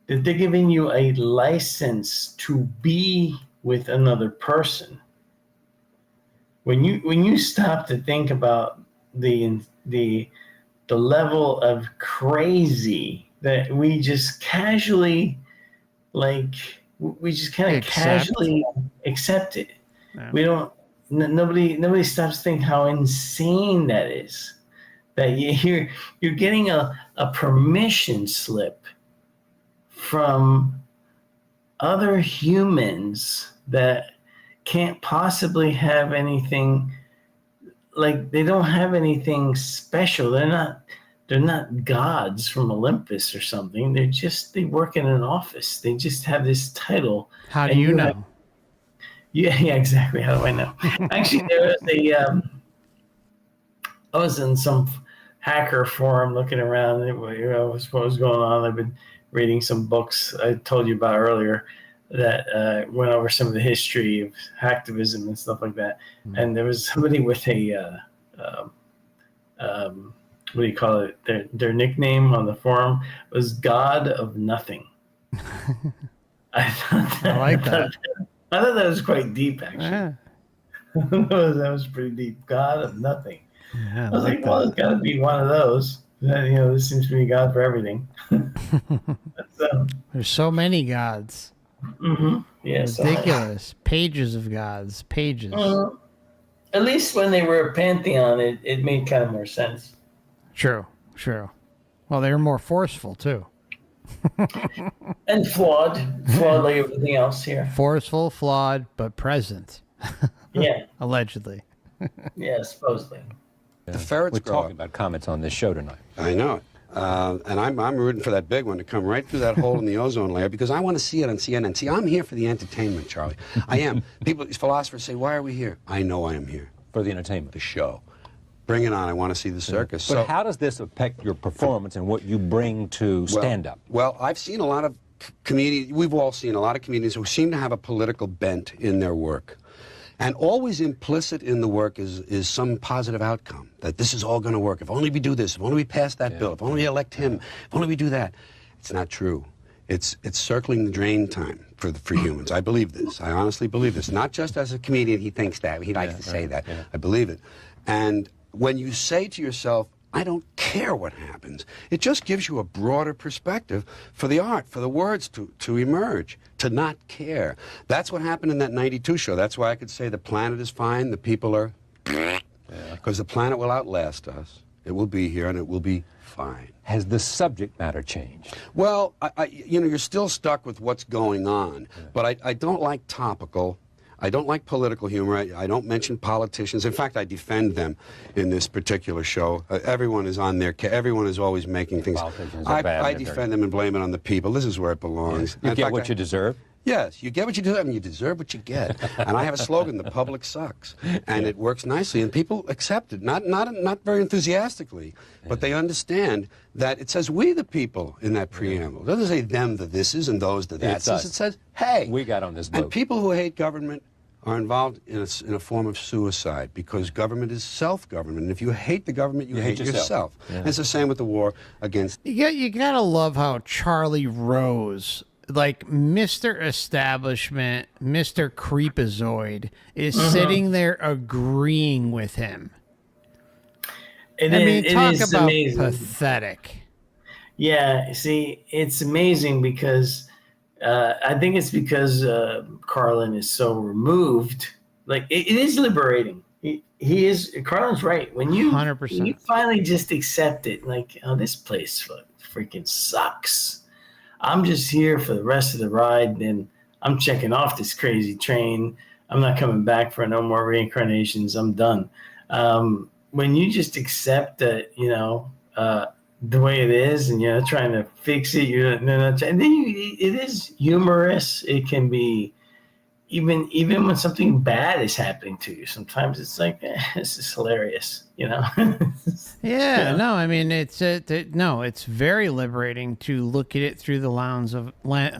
that they're giving you a license to be with another person. When you stop to think about the level of crazy that we just casually, casually accept it. Yeah. We don't. Nobody stops to think how insane that is. That you're getting a permission slip from other humans that can't possibly have anything. Like, they don't have anything special. They're not gods from Olympus or something. They work in an office. They just have this title. How do you know? Yeah, exactly. How do I know? Actually, there was I was in some hacker forum looking around. What was going on. I've been reading some books I told you about earlier that went over some of the history of hacktivism and stuff like that. Mm-hmm. And there was somebody with a what do you call it? Their nickname on the forum was God of Nothing. I like that. I thought that was quite deep, actually. Yeah. that was pretty deep. God of Nothing. Yeah, I was like, well, it's got to be one of those. This seems to be God for everything. There's so many gods. Mm-hmm. Yeah, ridiculous. Pages of gods. Pages. At least when they were a pantheon, it made kind of more sense. True. Well, they were more forceful, too. And flawed like everything else here. Forceful, flawed, but present. Yeah. Allegedly. Yeah, supposedly. The ferrets We're talking about comets on this show tonight. I know it. And I'm rooting for that big one to come right through that hole in the ozone layer because I want to see it on CNN. See, I'm here for the entertainment, Charlie. I am. Philosophers say, why are we here? I know I am here. For the entertainment. The show. Bring it on. I want to see the circus. But how does this affect your performance and what you bring to stand-up? Well, I've seen a lot of comedians. We've all seen a lot of comedians who seem to have a political bent in their work. And always implicit in the work is some positive outcome, that this is all going to work. If only we do this, if only we pass that bill, if only we elect him, if only we do that. It's not true. It's circling the drain time for humans. I believe this. I honestly believe this. Not just as a comedian, he thinks that. He likes to say that. Yeah. I believe it. And when you say to yourself, I don't care what happens, it just gives you a broader perspective for the art, for the words to emerge, to not care. That's what happened in that 92 show. That's why I could say the planet is fine, the people are... Because the planet will outlast us. It will be here, and it will be fine. Has the subject matter changed? Well, you're still stuck with what's going on, but I don't like topical... I don't like political humor. I don't mention politicians. In fact, I defend them in this particular show. Everyone is on their... Everyone is always making things... Politicians are bad. I defend them and blame it on the people. This is where it belongs. You get what you deserve? Yes, you get what you do, and you deserve what you get. And I have a slogan: the public sucks, and it works nicely, and people accept it. Not very enthusiastically, but they understand that it says "we the people" in that preamble. It doesn't say them, the thises, and those, the that's. It says, "Hey, We got on this boat." And people who hate government are involved in a form of suicide, because government is self-government. And if you hate the government, you hate yourself. Yeah. And it's the same with the war against... You gotta love how Charlie Rose, like Mr. Establishment, Mr. Creepazoid, is sitting there agreeing with him. It Talk is about amazing. pathetic. Yeah, see, it's amazing because I think it's because Carlin is so removed. Like, it is liberating. He is. Carlin's right. When you 100%. when you finally just accept it, like, oh, this place freaking sucks. I'm just here for the rest of the ride, and I'm checking off this crazy train. I'm not coming back for no more reincarnations. I'm done. When you just accept that, the way it is, and you're not trying to fix it, and then it is humorous. It can be even when something bad is happening to you. Sometimes it's like, this is hilarious, Yeah, no, I mean it's very liberating to look at it through the lens of a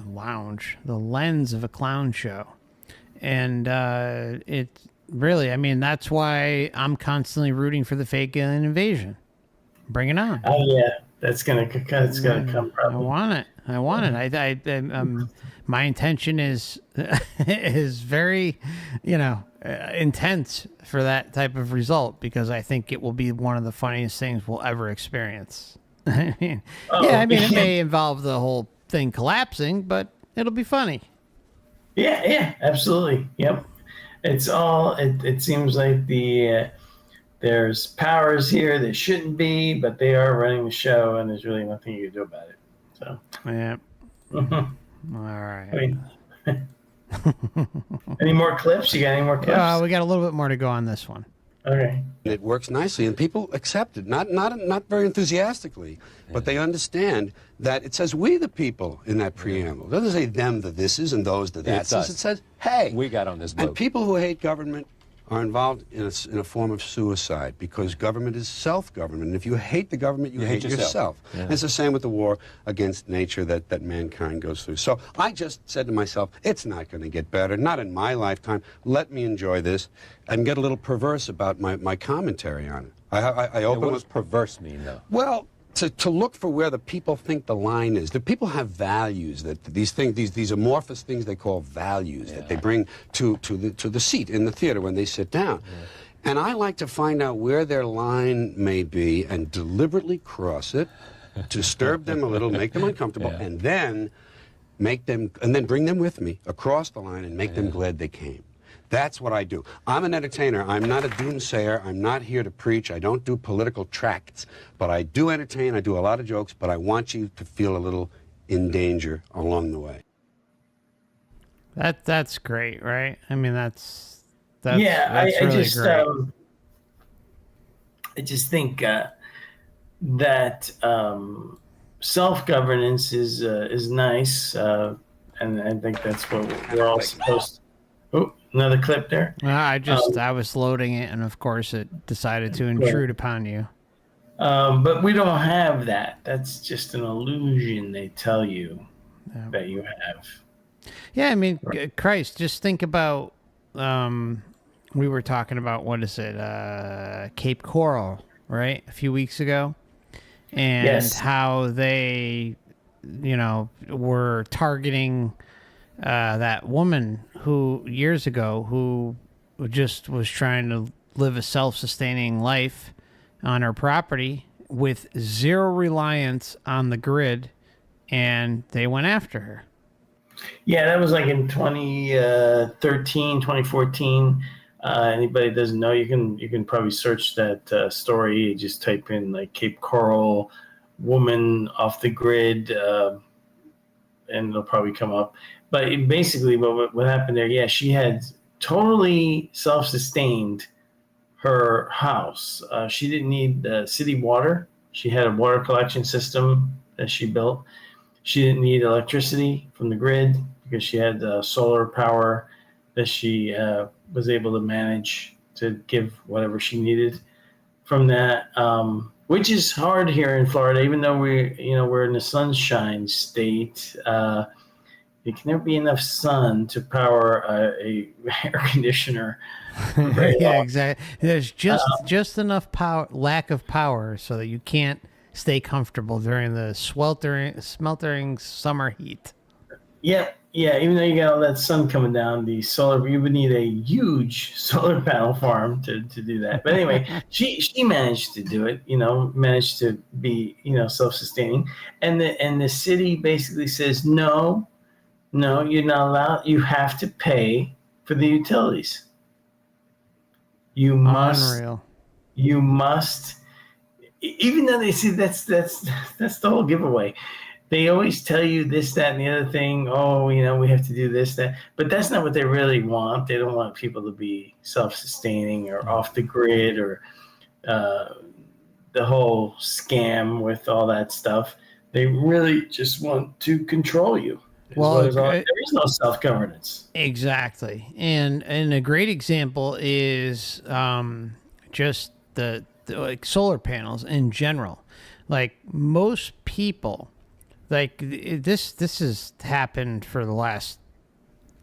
clown show, and it really, that's why I'm constantly rooting for the fake alien invasion. Bring it on. Oh yeah, that's gonna come. Probably. I want it. My intention is is very, intense for that type of result, because I think it will be one of the funniest things we'll ever experience. It may involve the whole thing collapsing, but it'll be funny. Yeah, absolutely. Yep. It's all. It seems like there's powers here that shouldn't be, but they are running the show, and there's really nothing you can do about it. So. Yeah. All right. Any more clips? You got any more clips? We got a little bit more to go on this one. Okay. It works nicely, and people accept it. Not very enthusiastically, but they understand that it says "we the people" in that preamble. It doesn't say them, the thises, and those, the that's. It says, "Hey, We got on this boat. And people who hate government are involved in a form of suicide, because government is self-government. And if you hate the government, you hate yourself. Yeah. And it's the same with the war against nature that mankind goes through. So I just said to myself, it's not going to get better, not in my lifetime. Let me enjoy this and get a little perverse about my commentary on it. I open What does perverse mean, though? Well, to look for where the people think the line is. The people have values, that these things, these amorphous things they call values, that they bring to the seat in the theater when they sit down. Yeah. And I like to find out where their line may be and deliberately cross it, disturb them a little, make them uncomfortable, and then bring them with me across the line and make them glad they came. That's what I do. I'm an entertainer. I'm not a doomsayer. I'm not here to preach. I don't do political tracts. But I do entertain. I do a lot of jokes. But I want you to feel a little in danger along the way. That's great, right? That's I really just great. I just think that self-governance is nice, and I think that's what we're all supposed to. Oh, another clip there. I was loading it, and of course it decided to intrude upon you. But we don't have that. That's just an illusion they tell you that you have. Yeah, Christ, just think about, we were talking about, what is it, Cape Coral, right, a few weeks ago? And how they, were targeting that woman who, years ago, who just was trying to live a self-sustaining life on her property with zero reliance on the grid, and they went after her. Yeah, that was like in 2013, 2014. Anybody doesn't know, you can probably search that story. You just type in like Cape Coral woman off the grid, and it'll probably come up. But basically, what happened there? She had totally self-sustained her house. She didn't need city water. She had a water collection system that she built. She didn't need electricity from the grid. because she had solar power that she was able to manage to give whatever she needed from that, which is hard here in Florida, even though we're in the sunshine state. There can never be enough sun to power a air conditioner. Yeah, exactly. There's just enough power, lack of power, so that you can't stay comfortable during the smeltering summer heat. Yeah. Even though you got all that sun coming down, you would need a huge solar panel farm to do that. But anyway, she managed to do it. Managed to be self-sustaining, and the city basically says no, you're not allowed. You have to pay for the utilities. You must. Unreal. You must. Even though they see that's the whole giveaway. They always tell you this, that, and the other thing. Oh, we have to do this, that. But that's not what they really want. They don't want people to be self-sustaining or off the grid or the whole scam with all that stuff. They really just want to control you. Well, there is no self-governance. Exactly. And a great example is just the like solar panels in general. Like most people, like this has happened for the last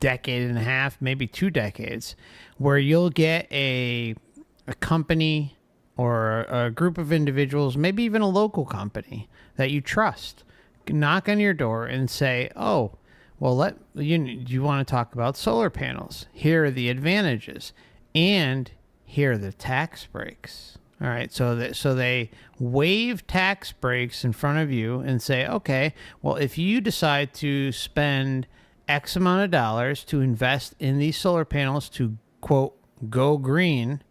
decade and a half, maybe 2 decades, where you'll get a company or a group of individuals, maybe even a local company that you trust, knock on your door and say, oh, well, you want to talk about solar panels. Here are the advantages, and here are the tax breaks. All right, so they waive tax breaks in front of you and say, okay, well, if you decide to spend X amount of dollars to invest in these solar panels to, quote, go green,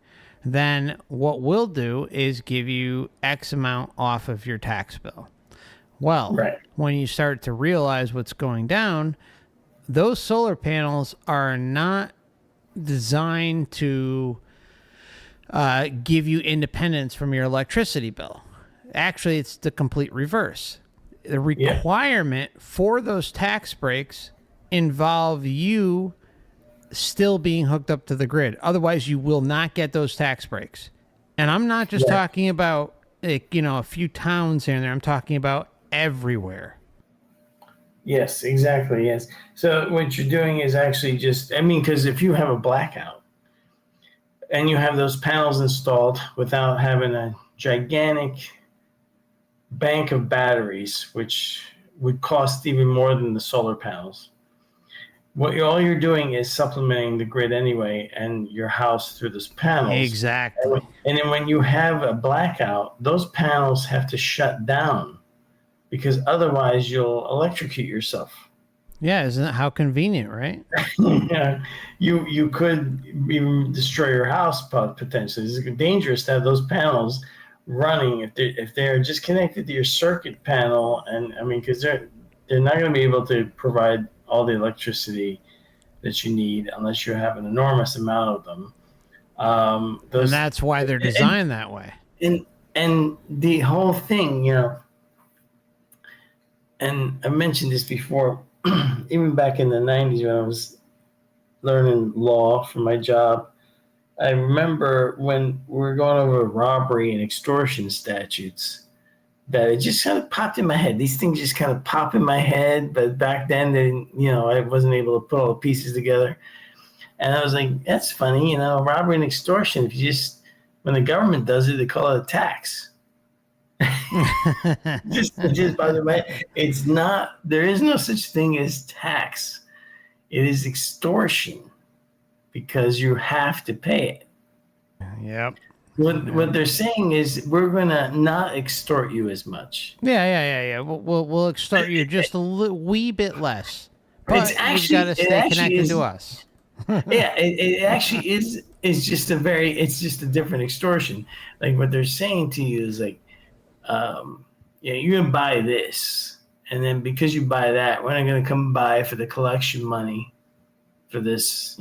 then what we'll do is give you X amount off of your tax bill. Well, right. When you start to realize what's going down, those solar panels are not designed to give you independence from your electricity bill. Actually, it's the complete reverse. The requirement for those tax breaks involve you still being hooked up to the grid. Otherwise, you will not get those tax breaks. And I'm not just talking about a few towns here and there. I'm talking about everywhere. Yes, exactly. Yes. So what you're doing is actually because if you have a blackout and you have those panels installed without having a gigantic bank of batteries, which would cost even more than the solar panels, all you're doing is supplementing the grid anyway and your house through those panels. Exactly. And then when you have a blackout, those panels have to shut down because otherwise you'll electrocute yourself. Yeah, isn't that how convenient, right? Yeah, you could even destroy your house potentially. It's dangerous to have those panels running if they're just connected to your circuit panel, and because they're not going to be able to provide all the electricity that you need unless you have an enormous amount of them. And that's why they're designed that way. And the whole thing, and I mentioned this before, even back in the 90s when I was learning law for my job, I remember when we were going over robbery and extortion statutes, that it just kind of popped in my head. These things just kind of pop in my head, but back then, I wasn't able to put all the pieces together. And I was like, that's funny, robbery and extortion, when the government does it, they call it a tax. just by the way, there is no such thing as tax. It is extortion because you have to pay it. Yep. What they're saying is we're going to not extort you as much. Yeah. We'll extort you just a wee bit less. But you've got to stay connected to us. Yeah, it actually is. It's just a different extortion. Like what they're saying to you is like, you're going to buy this. And then because you buy that, we're not going to come by for the collection money for this,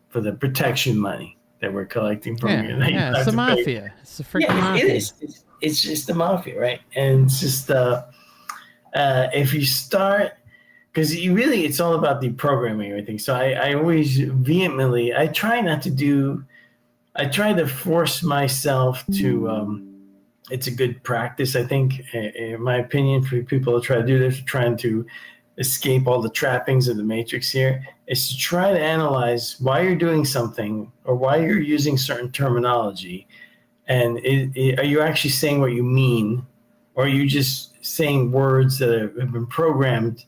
for the protection money that we're collecting from you. Yeah, it's the mafia. It's the freaking mafia. It is. It's just the mafia, right? And it's just if you start because it's all about deprogramming everything. So I always vehemently, I try to force myself to, it's a good practice, I think, in my opinion, for people to try to do this, trying to escape all the trappings of the matrix here, is to try to analyze why you're doing something or why you're using certain terminology. And are you actually saying what you mean? Or are you just saying words that have been programmed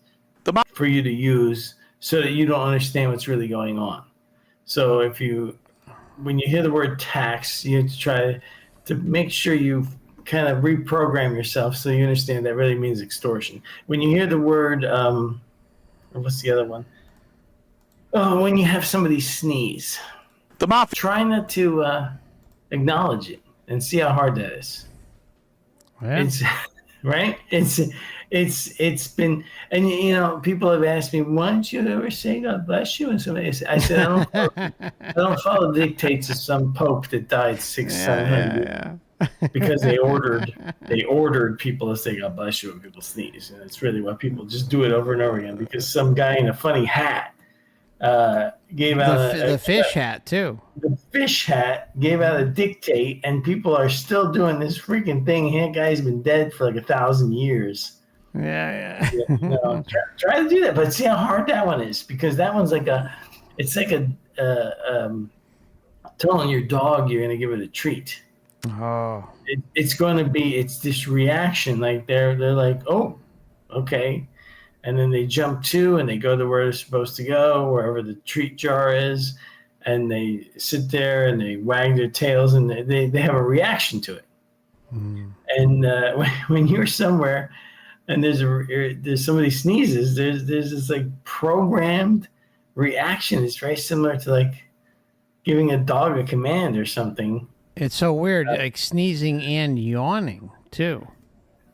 for you to use so that you don't understand what's really going on? So when you hear the word tax, you have to try to make sure you kind of reprogram yourself so you understand that really means extortion. When you hear the word, what's the other one? Oh, when you have somebody sneeze, try not to acknowledge it and see how hard that is. Yeah. It's right. It's been, and people have asked me, why don't you ever say God bless you? And somebody said, I said, I don't follow the dictates of some pope that died 700 years because they ordered people to say God bless you when people sneeze, and it's really why people just do it over and over again because some guy in a funny hat gave out the fish hat too. The fish hat gave out a dictate, and people are still doing this freaking thing. That guy's been dead for like 1,000 years. Yeah. Try to do that, but see how hard that one is, because that one's like telling your dog you're going to give it a treat. Oh, it's this reaction, like they're like, oh, okay. And then they jump to and they go to where they're supposed to go, wherever the treat jar is, and they sit there and they wag their tails and they have a reaction to it. And when you're somewhere and there's somebody sneezes, there's this like programmed reaction. It's very similar to like giving a dog a command or something. it's so weird, like sneezing and yawning too.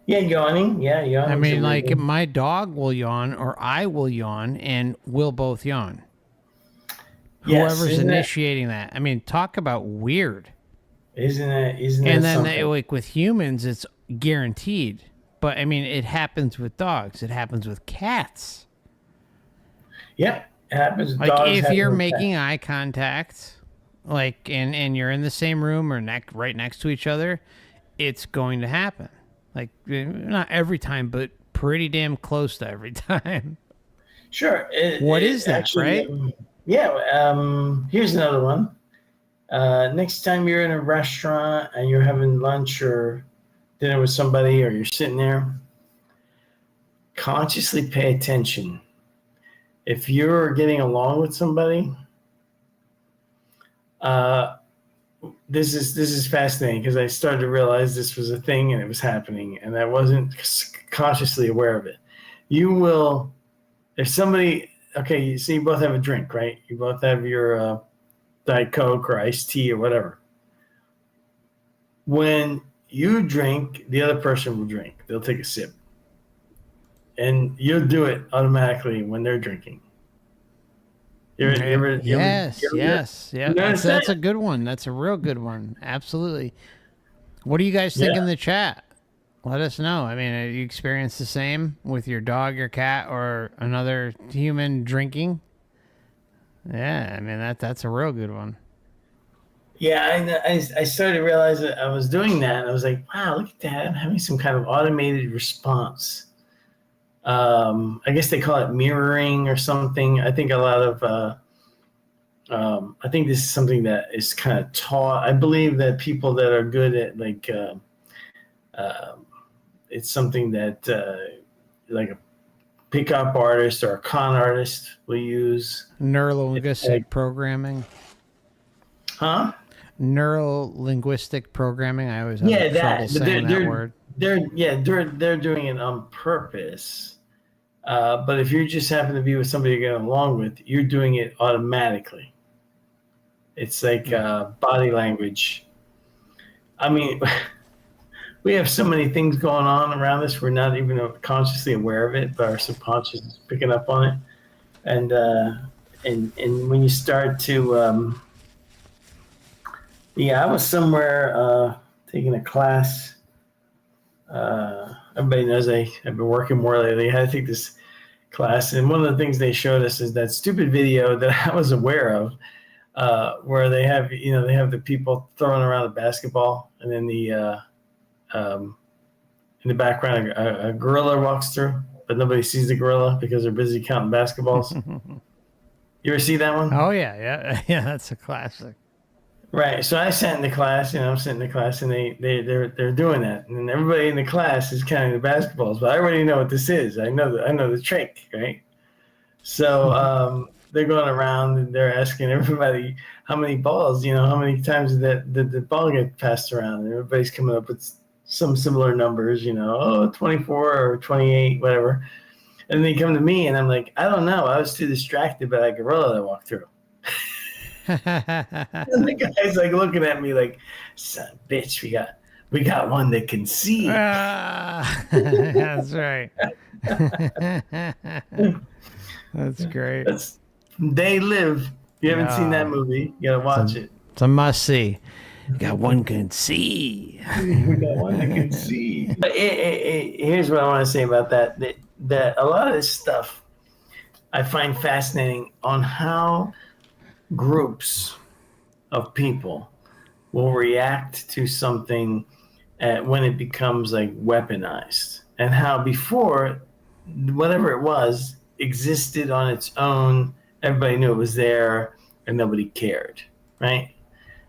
Yeah, yawning. Yeah, yawning. I mean, like my dog will yawn or I will yawn and we'll both yawn. Yes, Whoever's initiating that. I mean, talk about weird. Isn't that And then something? like with humans, it's guaranteed. But I mean, it happens with dogs. It happens with cats. Yeah, it happens. Like Dogs if have you're no making pet. eye contact, like and you're in the same room or right next to each other, it's going to happen. Like not every time, but pretty damn close to every time. Sure. What is that, right? Here's another one. Next time you're in a restaurant and you're having lunch or dinner with somebody, or you're sitting there, consciously pay attention. If you're getting along with somebody, this is fascinating because I started to realize this was a thing and it was happening, and I wasn't consciously aware of it. You will, if somebody, okay, so you both have a drink, right? You both have your Diet Coke or iced tea or whatever. When you drink, the other person will drink. They'll take a sip. And you'll do it automatically when they're drinking. Yes. Yeah, Notice that's that? a good one. That's a real good one. Absolutely. What do you guys think in the chat? Let us know. I mean, you experience the same with your dog, your cat, or another human drinking? Yeah, I mean that's a real good one. Yeah, I started to realize that I was doing that, and I was like, wow, look at that. I'm having some kind of automated response. I guess they call it mirroring or something. I think a lot of I think this is something that is kind of taught. I believe that people that are good at like it's something that like a pickup artist or a con artist will use. Neuro-linguistic programming. Huh? Neuro-linguistic programming. I always have trouble saying that word. They're doing it on purpose. But if you just happen to be with somebody you're getting along with, you're doing it automatically. It's like body language. I mean, we have so many things going on around us. We're not even consciously aware of it, but our subconscious is picking up on it. And when you start to, I was somewhere taking a class. Everybody knows I've been working more lately. I had to take this class, and one of the things they showed us is that stupid video that I was aware of, where they have the people throwing around a basketball, and then in the background a gorilla walks through, but nobody sees the gorilla because they're busy counting basketballs. You ever see that one? Oh yeah. That's a classic. Right. So I sat in the class, I'm sitting in the class, and they're doing that, and everybody in the class is counting the basketballs. But I already know what this is. I know the trick, right? So they're going around and they're asking everybody how many balls, how many times did the ball get passed around. And everybody's coming up with some similar numbers, 24 or 28, whatever. And they come to me, and I'm like, I don't know. I was too distracted by that gorilla that walked through. And the guy's like looking at me like, son of a bitch, we got one that can see. That's right. That's great. They Live. If you haven't seen that movie, you gotta watch it. It's a must see. You got one can see. We got one that can see. But here's what I want to say about that a lot of this stuff I find fascinating on how groups of people will react to something when it becomes like weaponized, and how before, whatever it was existed on its own. Everybody knew it was there and nobody cared, right?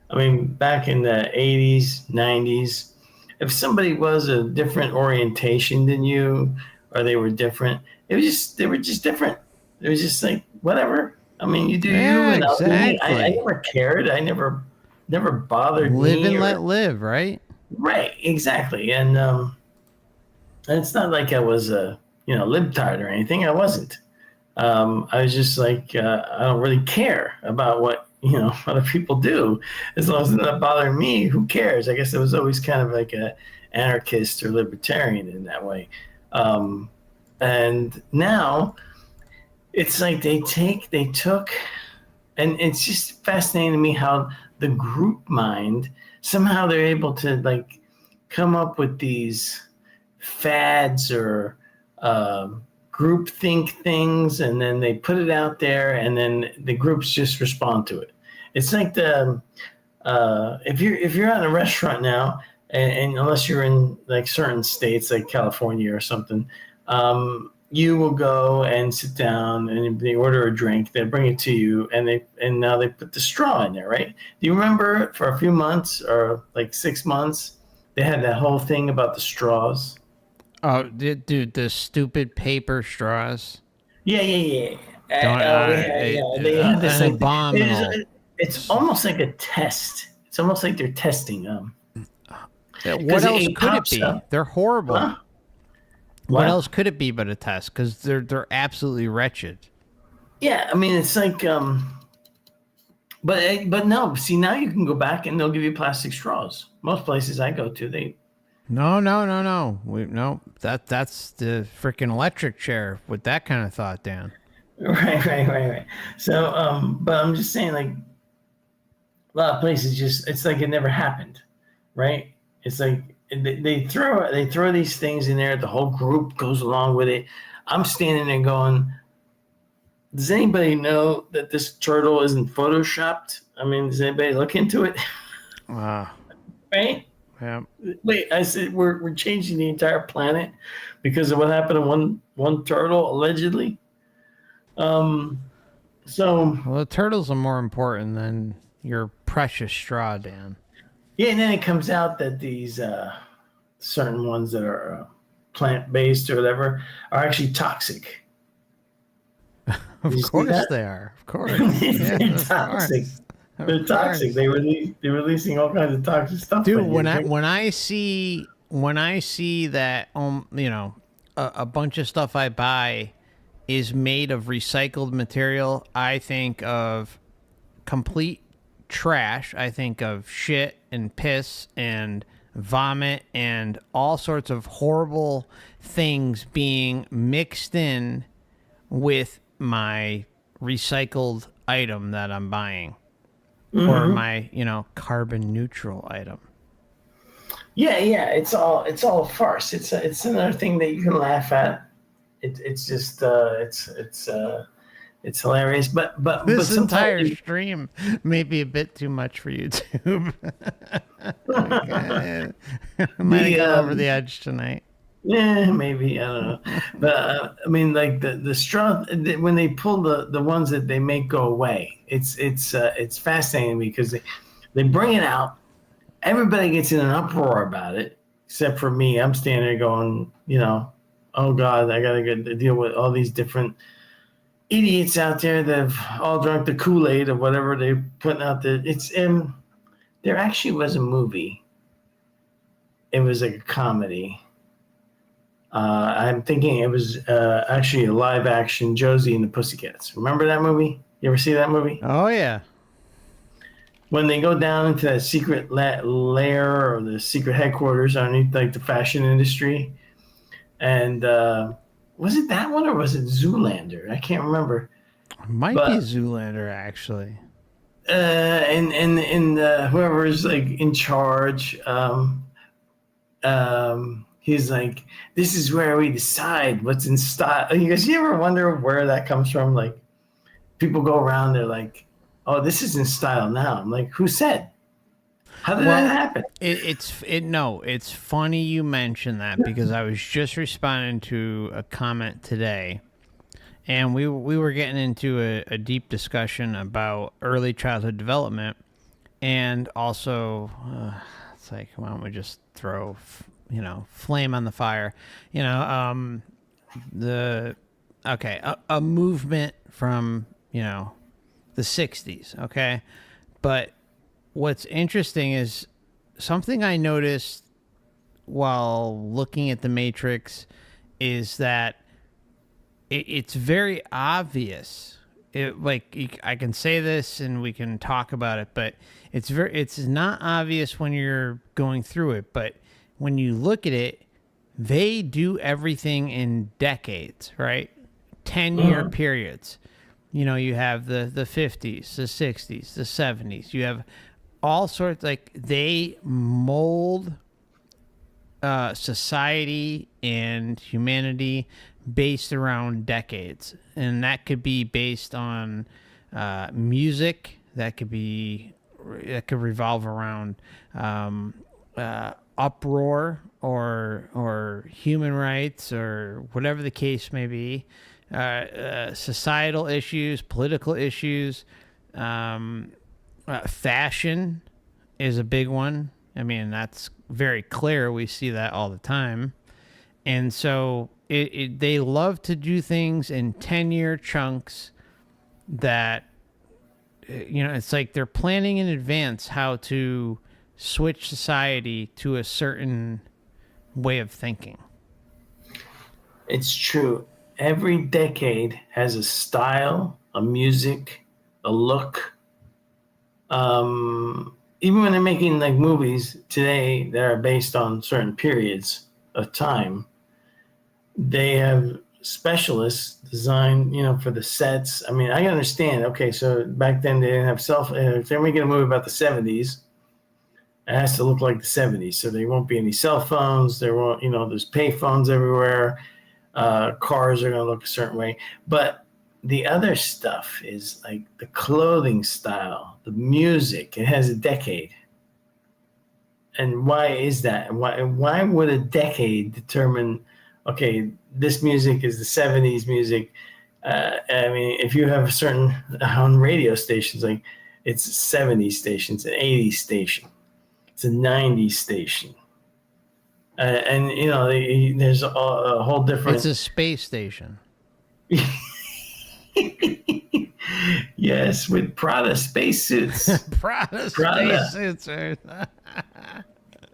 I mean, back in the 80s, 90s, if somebody was a different orientation than you, or they were different, they were just different. It was just like, whatever. I mean, you do you, and I'll do me. I never cared. I never bothered Live me. and let live, right? Right, exactly. And it's not like I was a libtard or anything. I wasn't. I was just like, I don't really care about what other people do, as long as it's not bothering me. Who cares? I guess I was always kind of like a anarchist or libertarian in that way. And now it's like they took, and it's just fascinating to me how the group mind, somehow they're able to like come up with these fads or groupthink things, and then they put it out there, and then the groups just respond to it. It's like if you're at a restaurant now, and unless you're in like certain states like California or something, you will go and sit down and they order a drink, they bring it to you, and now they put the straw in there, right? Do you remember for a few months or like 6 months, they had that whole thing about the straws? Oh, dude, the stupid paper straws. Yeah. They had this like, abominable. It's almost like a test. It's almost like they're testing them. What else could it be? They're horrible. Huh? What else could it be but a test? Because they're absolutely wretched. Yeah, I mean, it's like, but no. See, now you can go back and they'll give you plastic straws. Most places I go to, they. No. That's the freaking electric chair with that kind of thought, Dan. Right. So, but I'm just saying, like, a lot of places it's like it never happened, right? It's like they throw these things in there. The whole group goes along with it. I'm standing there going, does anybody know that this turtle isn't photoshopped? I mean, does anybody look into it? Right? Yeah. Wait, I said we're changing the entire planet because of what happened to one turtle allegedly. So well, the turtles are more important than your precious straw, Dan. Yeah, and then it comes out that these certain ones that are plant-based or whatever are actually toxic. Of course they are. Of course. They're toxic. They're toxic. They're releasing all kinds of toxic stuff. Dude, when I see that a bunch of stuff I buy is made of recycled material, I think of complete trash. I think of shit and piss and vomit and all sorts of horrible things being mixed in with my recycled item that I'm buying. Mm-hmm. Or my, carbon neutral item. Yeah, it's all a farce. It's another thing that you can laugh at, It's just it's hilarious. But This sometimes entire stream may be a bit too much for YouTube. Might have gone over the edge tonight. Yeah, maybe, I don't know. But I mean, like the straw, when they pull the ones that they make go away, it's fascinating because they bring it out. Everybody gets in an uproar about it, except for me. I'm standing there going, oh God, I gotta get to deal with all these different idiots out there that have all drunk the Kool-Aid or whatever they're putting out there. There actually was a movie. It was like a comedy. I'm thinking it was actually a live action Josie and the Pussycats. Remember that movie? You ever see that movie? Oh yeah. When they go down into that secret lair or the secret headquarters underneath like the fashion industry, and was it that one or was it Zoolander? I can't remember. Might be Zoolander actually. And whoever's like in charge, he's like, this is where we decide what's in style. You guys, you ever wonder where that comes from? Like, people go around, they're like, oh, this is in style now. I'm like, who said? How did that happen? It's funny you mention that because I was just responding to a comment today, and we were getting into a deep discussion about early childhood development, and also it's like, why don't we just throw flame on the fire? A movement from the 60s, okay? But what's interesting is something I noticed while looking at The Matrix is that it's very obvious. I can say this and we can talk about it, but it's not obvious when you're going through it. But when you look at it, they do everything in decades, right? 10-year periods. You have the 50s, the 60s, the 70s. You have all sorts, like they mold society and humanity based around decades. And that could be based on music. That could revolve around uproar or human rights or whatever the case may be. Societal issues, political issues, fashion is a big one. I mean, that's very clear. We see that all the time. And so they love to do things in 10-year chunks that, it's like they're planning in advance how to switch society to a certain way of thinking. It's true. Every decade has a style, a music, a look. Even when they're making like movies today that are based on certain periods of time, they have specialists designed, for the sets. I mean, I understand. Okay, so back then they didn't have if they're making a movie about the 70s, it has to look like the 70s. So there won't be any cell phones. There won't, there's pay phones everywhere. Cars are going to look a certain way. But the other stuff is like the clothing style, the music. It has a decade. And why is that? Why would a decade determine, okay, this music is the 70s music? I mean, if you have a certain, on radio stations, like it's a 70s station, it's an 80s station, it's a 90s station. And, there's a whole different... It's a space station. Yes, with Prada spacesuits. Prada spacesuits.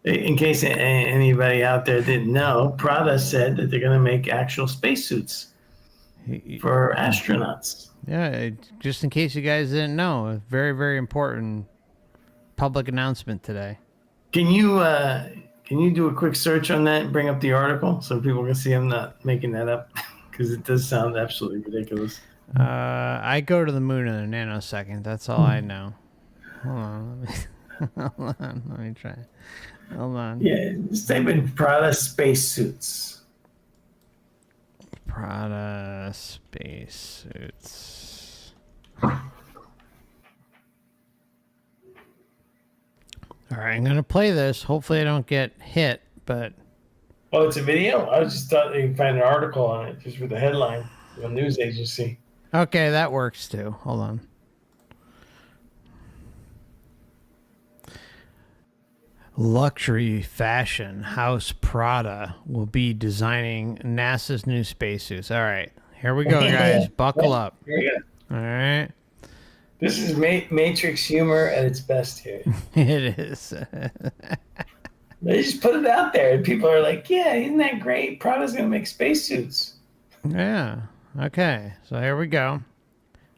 In case anybody out there didn't know, Prada said that they're going to make actual spacesuits for astronauts. Yeah, just in case you guys didn't know, a very, very important public announcement today. Can you do a quick search on that and bring up the article so people can see I'm not making that up? Because it does sound absolutely ridiculous. I go to the moon in a nanosecond. That's all I know. Hold on. Let me try. Hold on. Yeah, just type in Prada spacesuits. Prada spacesuits. All right, I'm gonna play this. Hopefully, I don't get hit. But Oh, it's a video? I just thought you could find an article on it just with the headline from a news agency. okay, that works too. Hold on. Luxury fashion house Prada will be designing NASA's new spacesuits. All right, here we go, guys. Buckle up. Here we go. All right. This is Matrix humor at its best here. It is. They just put it out there, and people are like, yeah, isn't that great? Prada's going to make spacesuits. Yeah. Okay. So here we go.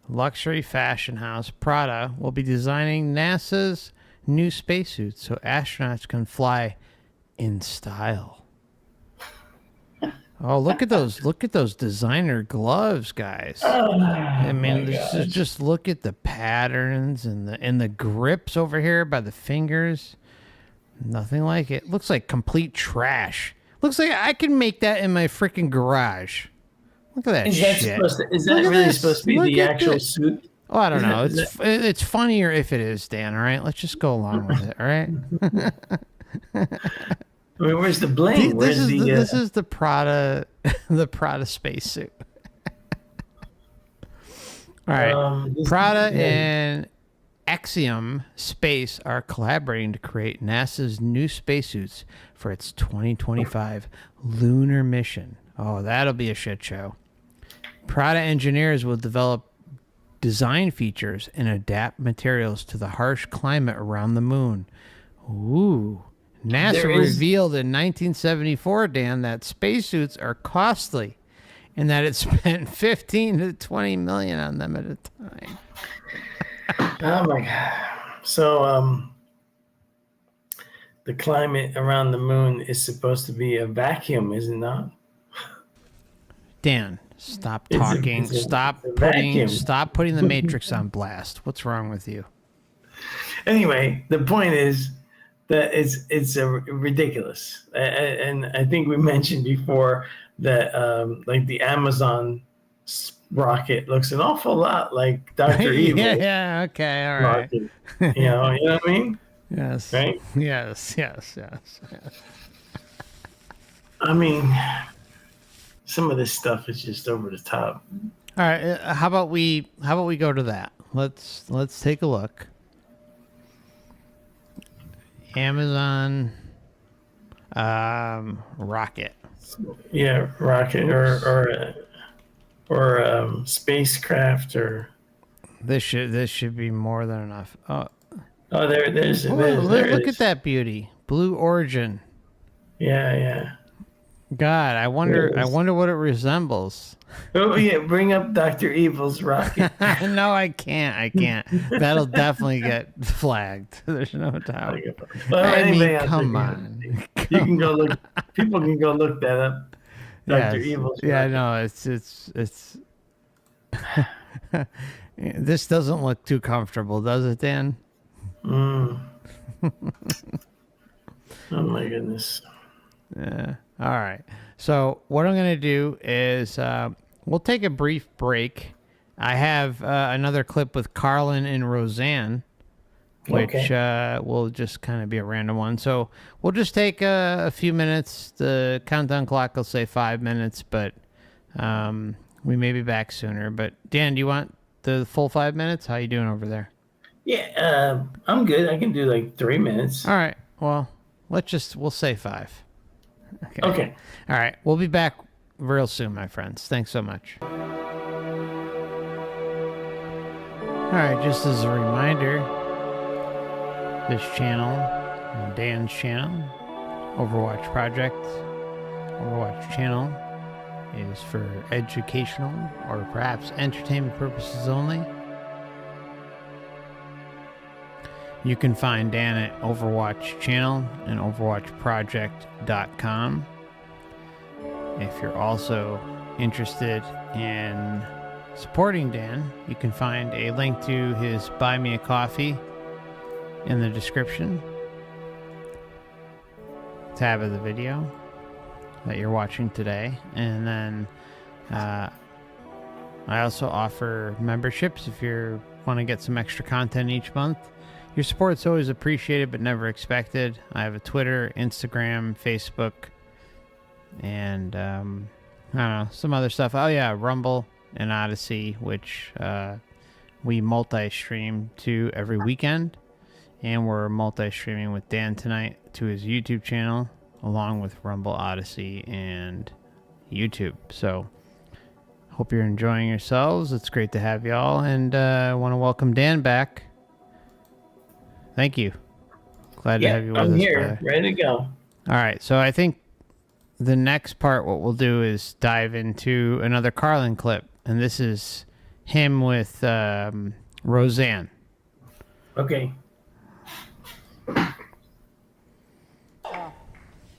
Luxury fashion house Prada will be designing NASA's new spacesuits so astronauts can fly in style. Oh, look at those! Look at those designer gloves, guys. I mean, just look at the patterns and the grips over here by the fingers. Nothing like it. Looks like complete trash. Looks like I can make that in my freaking garage. Look at that shit. Is that really supposed to be the actual suit? Oh, I don't know. It's funnier if it is, Dan. All right, let's just go along with it. All right. I mean, where's the bling? This is the Prada, the Prada spacesuit. All right, Prada and Axiom Space are collaborating to create NASA's new spacesuits for its 2025 lunar mission. Oh, that'll be a shit show. Prada engineers will develop design features and adapt materials to the harsh climate around the moon. Ooh. NASA revealed in 1974, Dan, that spacesuits are costly and that it spent 15 to 20 million on them at a time. Oh my God. So the climate around the moon is supposed to be a vacuum, is it not? Dan, stop talking. Stop putting the Matrix on blast. What's wrong with you? Anyway, the point is that it's ridiculous, and I think we mentioned before that like the Amazon rocket looks an awful lot like Dr. Evil. Yeah, okay, all right. Rocket. You know what I mean? Yes. Right? Yes. I mean, some of this stuff is just over the top. All right, how about we go to that? Let's take a look. Amazon rocket. Yeah, rocket or spacecraft or. This should be more than enough. There's Look at that beauty. Blue Origin. Yeah. God, I wonder what it resembles. Oh yeah, bring up Dr. Evil's rocket. No, I can't. That'll definitely get flagged. There's no doubt. Well, I mean, come on. You can go look. People can go look that up. Dr. Evil's rocket. Yeah, no, it's this doesn't look too comfortable, does it, Dan? Oh my goodness. Yeah. All right. So what I'm going to do is we'll take a brief break. I have another clip with Carlin and Roseanne, which will just kind of be a random one. So we'll just take a few minutes. The countdown clock will say 5 minutes, but we may be back sooner. But Dan, do you want the full 5 minutes? How you doing over there? Yeah, I'm good. I can do like 3 minutes. All right. Well, we'll say 5. Okay. All right. We'll be back real soon, my friends. Thanks so much. All right. Just as a reminder, this channel, Dan's channel, Overwatch Project, Overwatch channel, is for educational or perhaps entertainment purposes only. You can find Dan at Overwatch Channel and OverwatchProject.com. If you're also interested in supporting Dan, you can find a link to his Buy Me a Coffee in the description tab of the video that you're watching today. And then I also offer memberships if you want to get some extra content each month. Your support's always appreciated but never expected. I have a Twitter, Instagram, Facebook, and I don't know, some other stuff. Oh yeah, Rumble and Odysee, which we multi-stream to every weekend. And we're multi-streaming with Dan tonight to his YouTube channel, along with Rumble, Odysee, and YouTube. So, hope you're enjoying yourselves. It's great to have y'all, and I want to welcome Dan back. Thank you. Glad to have you with us. I'm here, ready to go. All right, so I think the next part, what we'll do is dive into another Carlin clip, and this is him with Roseanne. Okay.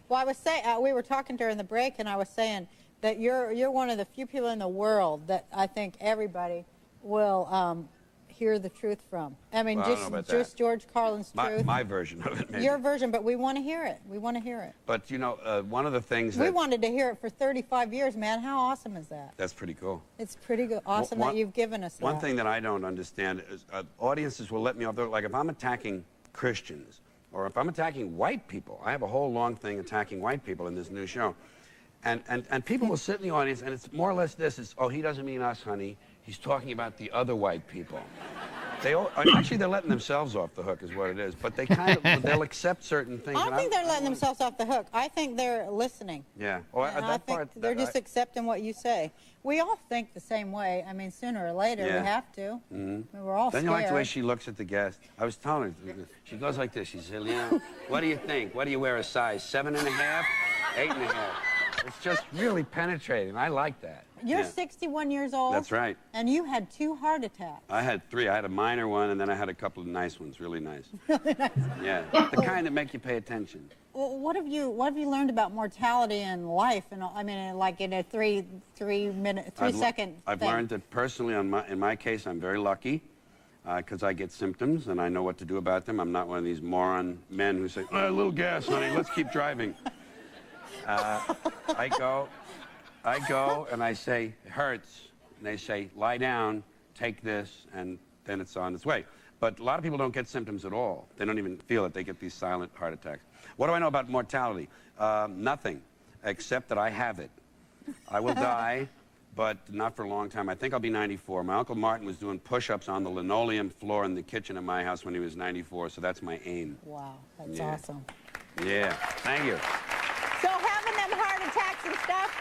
Well, I was saying, we were talking during the break, and I was saying that you're one of the few people in the world that I think everybody will hear the truth from. I mean, Well, just George Carlin's truth. My version of it, maybe. Your version, but we want to hear it. We want to hear it. But, you know, one of the things that... We wanted to hear it for 35 years, man. How awesome is that? That's pretty cool. It's pretty good. Awesome that you've given us that. One thing that I don't understand is audiences will let me off. Like, if I'm attacking Christians, or if I'm attacking white people, I have a whole long thing attacking white people in this new show. And people will sit in the audience, and it's more or less this. It's, oh, he doesn't mean us, honey. He's talking about the other white people. Actually, they're letting themselves off the hook is what it is. But they they'll accept certain things. I don't think they're letting themselves off the hook. I think they're listening. Yeah. Well, And I think they're just accepting what you say. We all think the same way. I mean, sooner or later, we have to. Mm-hmm. I mean, we're all Then scared. you like the way she looks at the guest. I was telling her, she goes like this. She said, "Yeah, what do you think? What do you wear a size? 7.5, 8.5?" It's just really penetrating. I like that. You're 61 years old. That's right. And you had 2 heart attacks. I had 3. I had a minor one, and then I had a couple of nice ones, really nice. Really nice. Yeah, the kind that make you pay attention. Well, what have you learned about mortality and life? And I mean, like in a 3 second. I've learned that personally, in my case, I'm very lucky because I get symptoms and I know what to do about them. I'm not one of these moron men who say, "Oh, a little gas, honey. Let's keep driving." I go and I say, "It hurts." And they say, "Lie down, take this," and then it's on its way. But a lot of people don't get symptoms at all. They don't even feel it. They get these silent heart attacks. What do I know about mortality? Nothing, except that I have it. I will die, but not for a long time. I think I'll be 94. My Uncle Martin was doing push-ups on the linoleum floor in the kitchen of my house when he was 94, so that's my aim. Wow, that's awesome. Yeah, thank you. So having them heart attacks and stuff,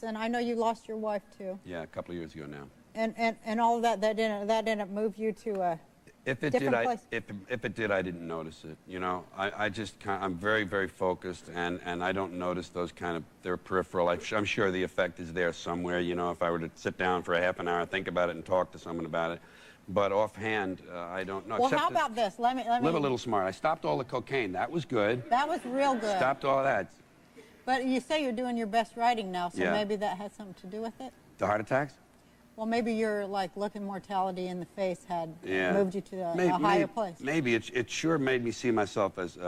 and I know you lost your wife too. Yeah, a couple of years ago now. And all of that didn't move you to a different place. If it did, I didn't notice it. You know, I'm very, very focused, and I don't notice those kind of, they're peripheral. I'm sure the effect is there somewhere. You know, if I were to sit down for a half an hour, think about it, and talk to someone about it. But offhand, I don't know. Well, how about this? Let me live a little smart. I stopped all the cocaine. That was good. That was real good. Stopped all that. But you say you're doing your best writing now, so maybe that has something to do with it? The heart attacks? Well, maybe your looking mortality in the face had moved you to a higher place. Maybe it sure made me see myself as,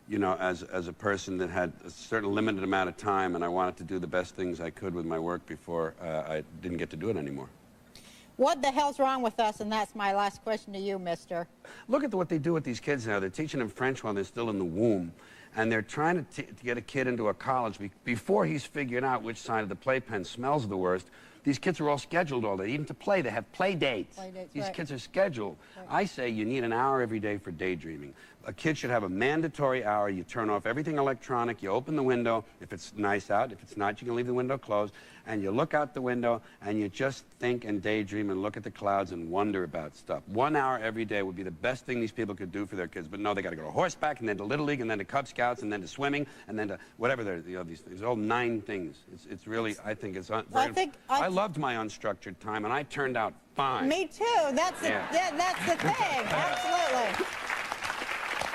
you know, as a person that had a certain limited amount of time, and I wanted to do the best things I could with my work before I didn't get to do it anymore. What the hell's wrong with us? And that's my last question to you, mister. Look at what they do with these kids now. They're teaching them French while they're still in the womb. And they're trying to get a kid into a college before he's figured out which side of the playpen smells the worst. These kids are all scheduled all day. Even to play, they have play dates. These kids are scheduled. Right. I say you need an hour every day for daydreaming. A kid should have a mandatory hour. You turn off everything electronic. You open the window. If it's nice out, if it's not, you can leave the window closed. And you look out the window, and you just think and daydream and look at the clouds and wonder about stuff. 1 hour every day would be the best thing these people could do for their kids. But no, they got to go to horseback, and then to Little League, and then to Cub Scouts, and then to swimming, and then to whatever these things. All 9 things. It's really, I think it's I loved my unstructured time, and I turned out fine. Me too. That's the thing. Absolutely.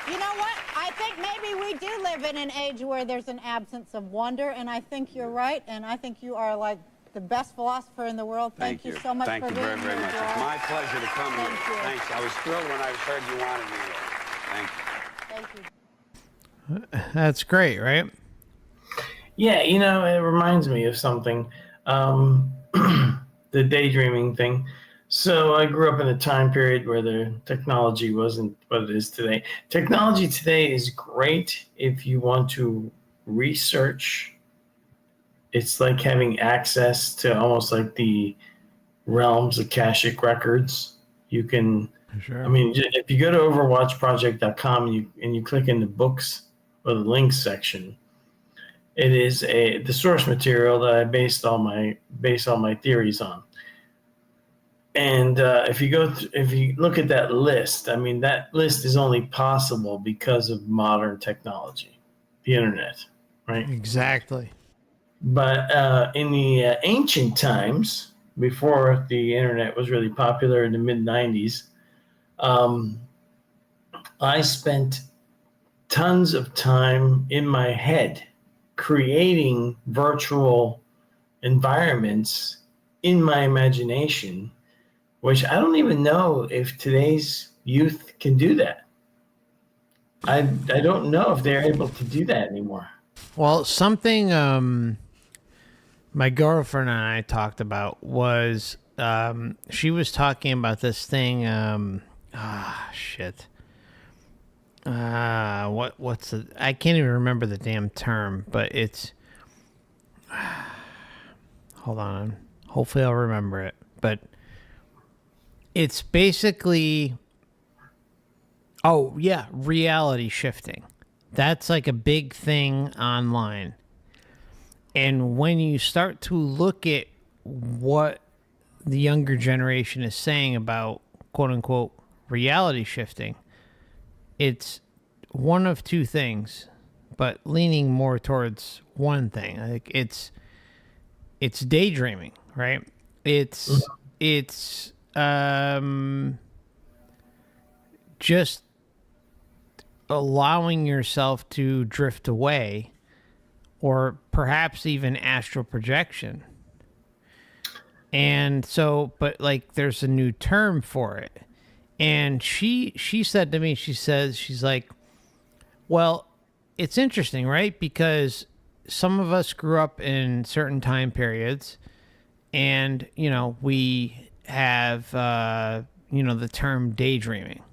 You know what? I think maybe we do live in an age where there's an absence of wonder, and I think you're right, and I think you are like the best philosopher in the world. Thank you so much for being here. Thank you very, very much. It's my pleasure to come here. Thanks. I was thrilled when I heard you wanted me here. Thank you. Thank you. That's great, right? Yeah, it reminds me of something. The daydreaming thing. So I grew up in a time period where the technology wasn't what it is today. Technology today is great if you want to research. It's like having access to almost like the realms of Akashic records. You can, Sure. I mean, if you go to overwatchproject.com and you click in the books or the links section, it is the source material that I base all my theories on. And if you look at that list, I mean, that list is only possible because of modern technology, the internet, right? Exactly. But in the ancient times, before the internet was really popular in the mid 90s, I spent tons of time in my head creating virtual environments in my imagination, which I don't even know if today's youth can do that. I don't know if they're able to do that anymore. Well, something my girlfriend and I talked about was she was talking about this thing. Shit. What's the? I can't even remember the damn term, but it's. Hold on. Hopefully, I'll remember it. But it's basically. Oh yeah, reality shifting. That's like a big thing online. And when you start to look at what the younger generation is saying about quote unquote reality shifting, it's one of two things, but leaning more towards one thing. I think it's daydreaming, right? It's just allowing yourself to drift away, or perhaps even astral projection. And so, but like there's a new term for it. And she said to me, she's like, well, it's interesting, right? Because some of us grew up in certain time periods and, we have, the term daydreaming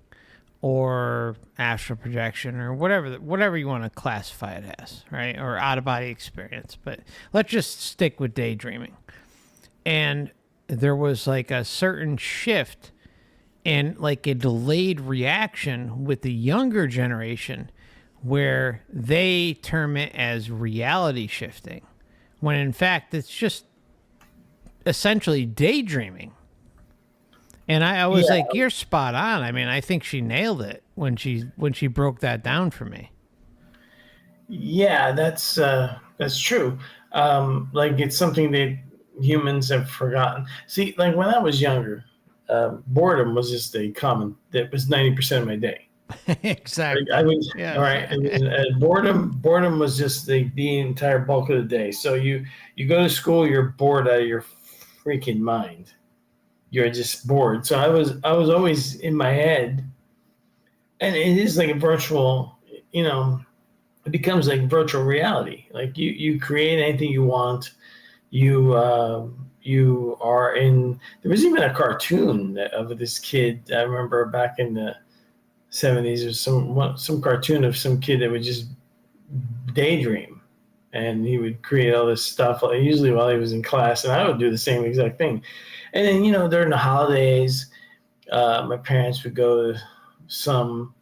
or astral projection or whatever you want to classify it as, right? Or out of body experience. But let's just stick with daydreaming. And there was like a certain shift and like a delayed reaction with the younger generation where they term it as reality shifting, when in fact it's just essentially daydreaming. And I was like, you're spot on. I mean, I think she nailed it when she broke that down for me. Yeah, that's true. Like it's something that humans have forgotten. See, like when I was younger, boredom was just that was 90% of my day. Exactly. I was, Yeah. all right. Boredom was just the entire bulk of the day. So you go to school, you're bored out of your freaking mind. You're just bored. So I was always in my head, and it is like a virtual, it becomes like virtual reality. Like you create anything you want. You are in. There was even a cartoon of this kid. I remember back in the 70s, or some cartoon of some kid that would just daydream, and he would create all this stuff usually while he was in class, and I would do the same exact thing. And then during the holidays, my parents would go to some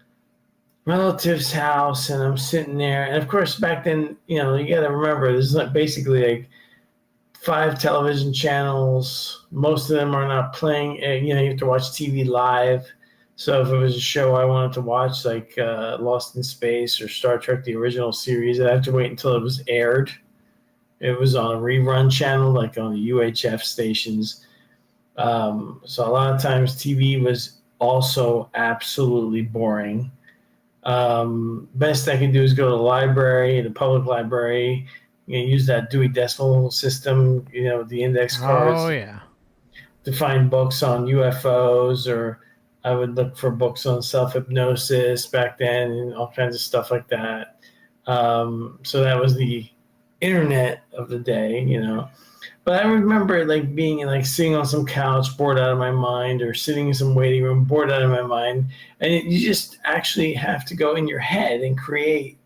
relative's house, and I'm sitting there, and of course back then, you got to remember there's like basically like 5 television channels. Most of them are not playing. You have to watch TV live. So if it was a show I wanted to watch, like Lost in Space or Star Trek, the original series, I'd have to wait until it was aired. It was on a rerun channel, like on the UHF stations. So a lot of times TV was also absolutely boring. Best I can do is go to the library, the public library, use that Dewey Decimal System, the index cards. Oh, yeah. To find books on UFOs, or I would look for books on self-hypnosis back then and all kinds of stuff like that. So that was the internet of the day, you know. But I remember like being like sitting on some couch, bored out of my mind, or sitting in some waiting room, bored out of my mind, and you just actually have to go in your head and create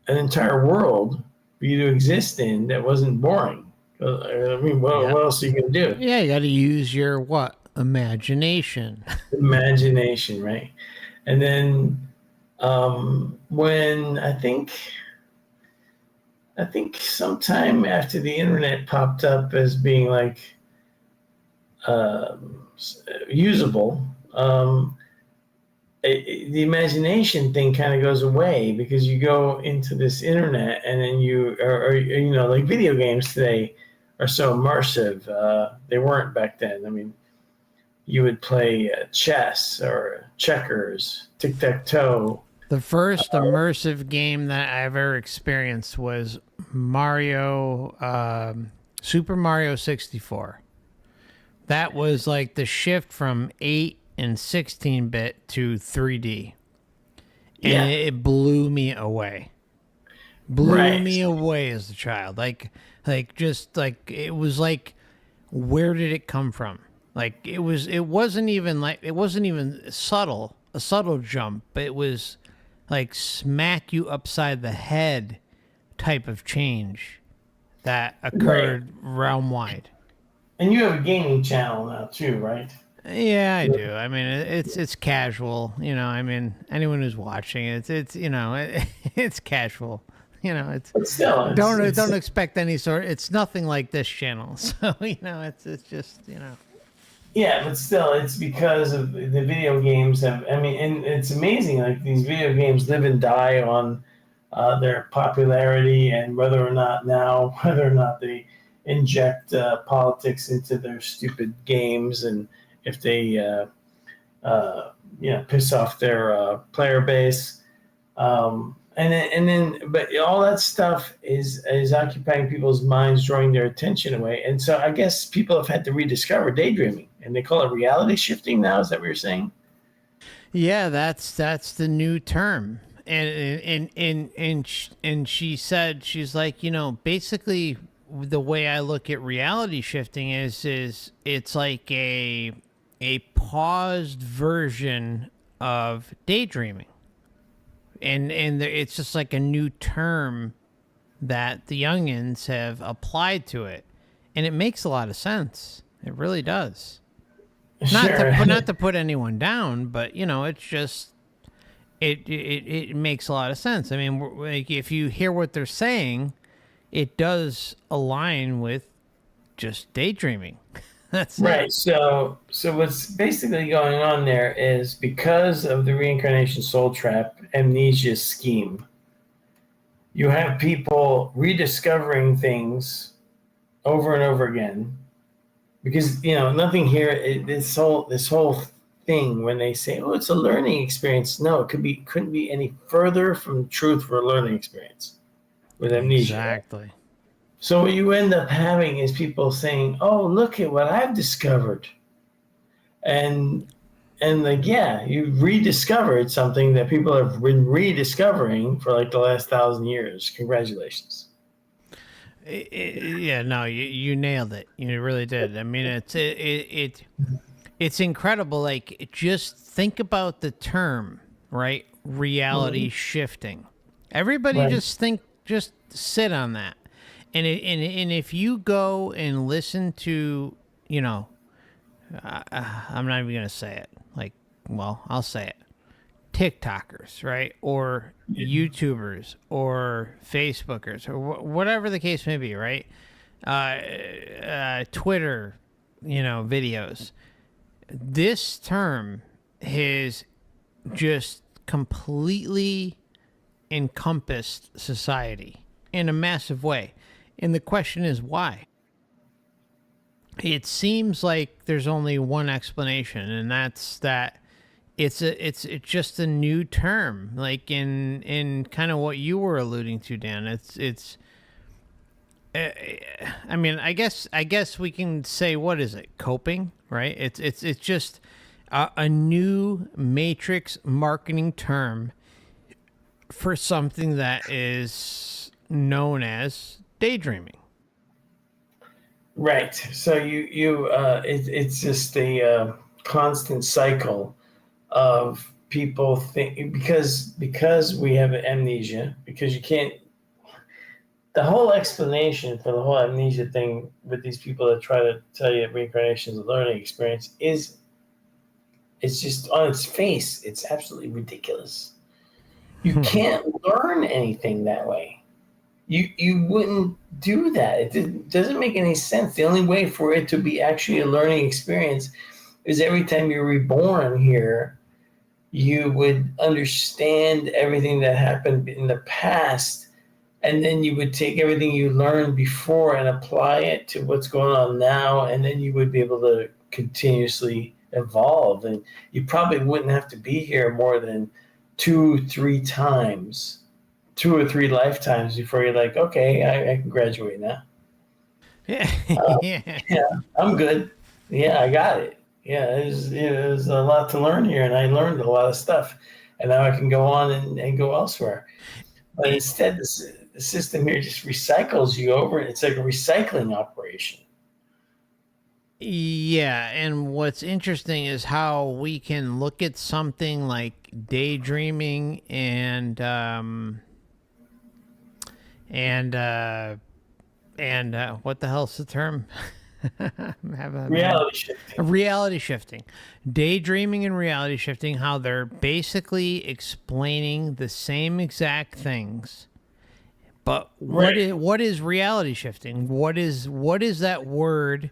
an entire world for you to exist in that wasn't boring. I mean, what else are you gonna do? Yeah, you got to use your what? Imagination. Imagination, right? And then when I think sometime after the internet popped up as being like usable, the imagination thing kind of goes away because you go into this internet and then or you know, like video games today are so immersive. They weren't back then. I mean, you would play chess or checkers, tic-tac-toe. The first immersive game that I've ever experienced was Super Mario 64. That was like the shift from 8 and 16-bit to 3D. And it blew me away. Blew me away as a child. Like it was like, where did it come from? Like it wasn't even a subtle jump, but it was like smack you upside the head type of change that occurred realm wide. And you have a gaming channel now too, right? Yeah, I do. I mean, it's casual, you know. I mean, anyone who's watching it's you know, it's casual. You know, but still, don't expect any sort. It's nothing like this channel, so you know, it's just, you know. Yeah, but still, it's because of the video games have. I mean, and it's amazing. Like these video games live and die on their popularity and whether or not they inject politics into their stupid games, and if they you know, piss off their player base. And then, but all that stuff is occupying people's minds, drawing their attention away. And so I guess people have had to rediscover daydreaming, and they call it reality shifting now. Is that what you're saying? Yeah, that's the new term. And she said, she's like, you know, basically the way I look at reality shifting is it's like a paused version of daydreaming. And it's just like a new term that the youngins have applied to it, and it makes a lot of sense. It really does. Not to put anyone down, but you know, it's just it makes a lot of sense. I mean, like if you hear what they're saying, it does align with just daydreaming. That's right. So what's basically going on there is because of the reincarnation soul trap amnesia scheme, you have people rediscovering things over and over again because, you know, nothing here. This whole thing when they say, "Oh, it's a learning experience," no, couldn't be any further from truth for a learning experience with amnesia. Exactly. So what you end up having is people saying, "Oh, look at what I've discovered," and like, yeah, you've rediscovered something that people have been rediscovering for like the last 1,000 years. Congratulations. Yeah, no, you nailed it. You really did. I mean, it's incredible. Like, just think about the term, right? Reality shifting. Everybody just sit on that. And if you go and listen to, you know, I'm not even going to say it. Like, well, I'll say it. TikTokers, right? Or YouTubers or Facebookers or whatever the case may be, right? Twitter, you know, videos. This term has just completely encompassed society in a massive way. And the question is why? It seems like there's only one explanation, and that's that it's just a new term, like in kind of what you were alluding to, Dan. I mean, I guess we can say, what is it? Coping, right? It's just a new matrix marketing term for something that is known as daydreaming. Right. So it's just a constant cycle of people think because we have amnesia, because you can't. The whole explanation for the whole amnesia thing with these people that try to tell you that reincarnation is a learning experience is, it's just on its face, it's absolutely ridiculous. You can't learn anything that way. You wouldn't do that. It doesn't make any sense. The only way for it to be actually a learning experience is every time you're reborn here, you would understand everything that happened in the past, and then you would take everything you learned before and apply it to what's going on now, and then you would be able to continuously evolve. And you probably wouldn't have to be here more than 2-3 times, 2 or 3 lifetimes before you're like, okay, I can graduate now. Yeah. Yeah, I'm good. Yeah, I got it. Yeah, there's a lot to learn here, and I learned a lot of stuff, and now I can go on and go elsewhere. But instead, the system here just recycles you over. It's like a recycling operation. Yeah, and what's interesting is how we can look at something like daydreaming and what the hell's the term? Reality shifting. Reality shifting. Daydreaming and reality shifting, how they're basically explaining the same exact things. But what is reality shifting? What is that word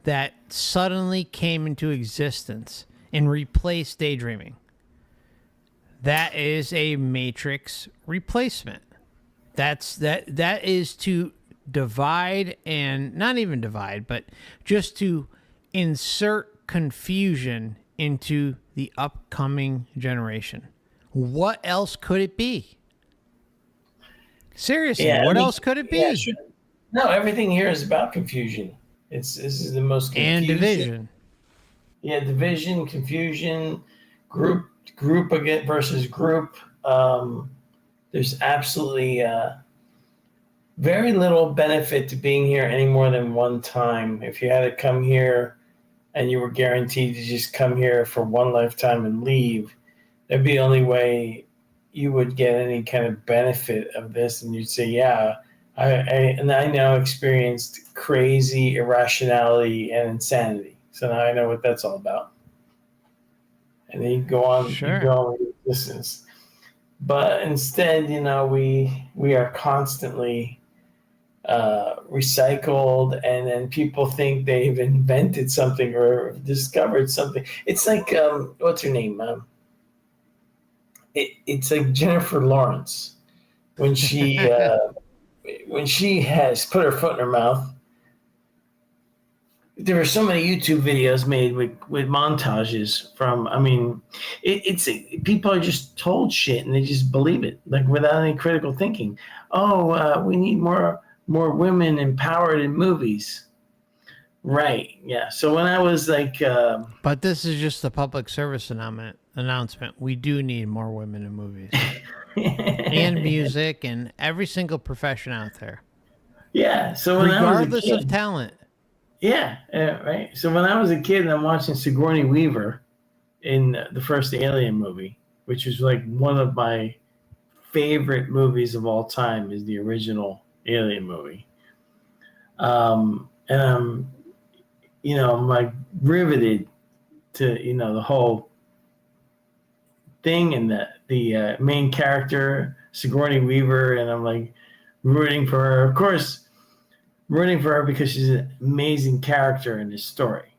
that suddenly came into existence and replaced daydreaming? That is a matrix replacement. That is to divide, and not even divide, but just to insert confusion into the upcoming generation. What else could it be? Seriously, what else could it be? Yeah, sure. No, everything here is about confusion. This is the most confusion. And division. Yeah, division, confusion, group again versus group. There's absolutely very little benefit to being here any more than one time. If you had to come here and you were guaranteed to just come here for one lifetime and leave, that'd be the only way you would get any kind of benefit of this. And you'd say, yeah, I now experienced crazy irrationality and insanity. So now I know what that's all about. And then you go on, Sure. you go on with existence. But instead, we are constantly recycled, and then people think they've invented something or discovered something. It's like, what's her name? It's like Jennifer Lawrence when she has put her foot in her mouth. There were so many YouTube videos made with montages from. I mean, it's people are just told shit and they just believe it, like without any critical thinking. Oh, we need more women empowered in movies. Right. Yeah. So when I was like, But this is just a public service announcement. We do need more women in movies and music and every single profession out there. Yeah. So when regardless I was a kid, of talent. Yeah. Right. So when I was a kid and I'm watching Sigourney Weaver in the first Alien movie, which is like one of my favorite movies of all time, is the original Alien movie. And I'm like riveted to, the whole thing, and the main character, Sigourney Weaver, and I'm like rooting for her. Of course, rooting for her because she's an amazing character in this story.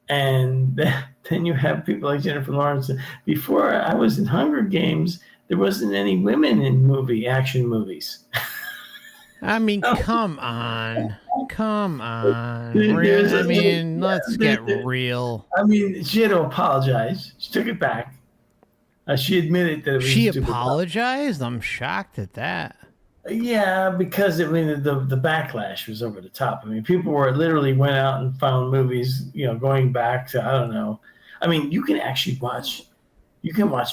And then you have people like Jennifer Lawrence. Before I was in Hunger Games, there wasn't any women in action movies. I mean, come on. Let's get real. I mean, she had to apologize. She took it back. She admitted that it was She stupid. apologized? I'm shocked at that. Yeah, because the backlash was over the top. I mean, people literally went out and found movies, going back to, I don't know. I mean, you can watch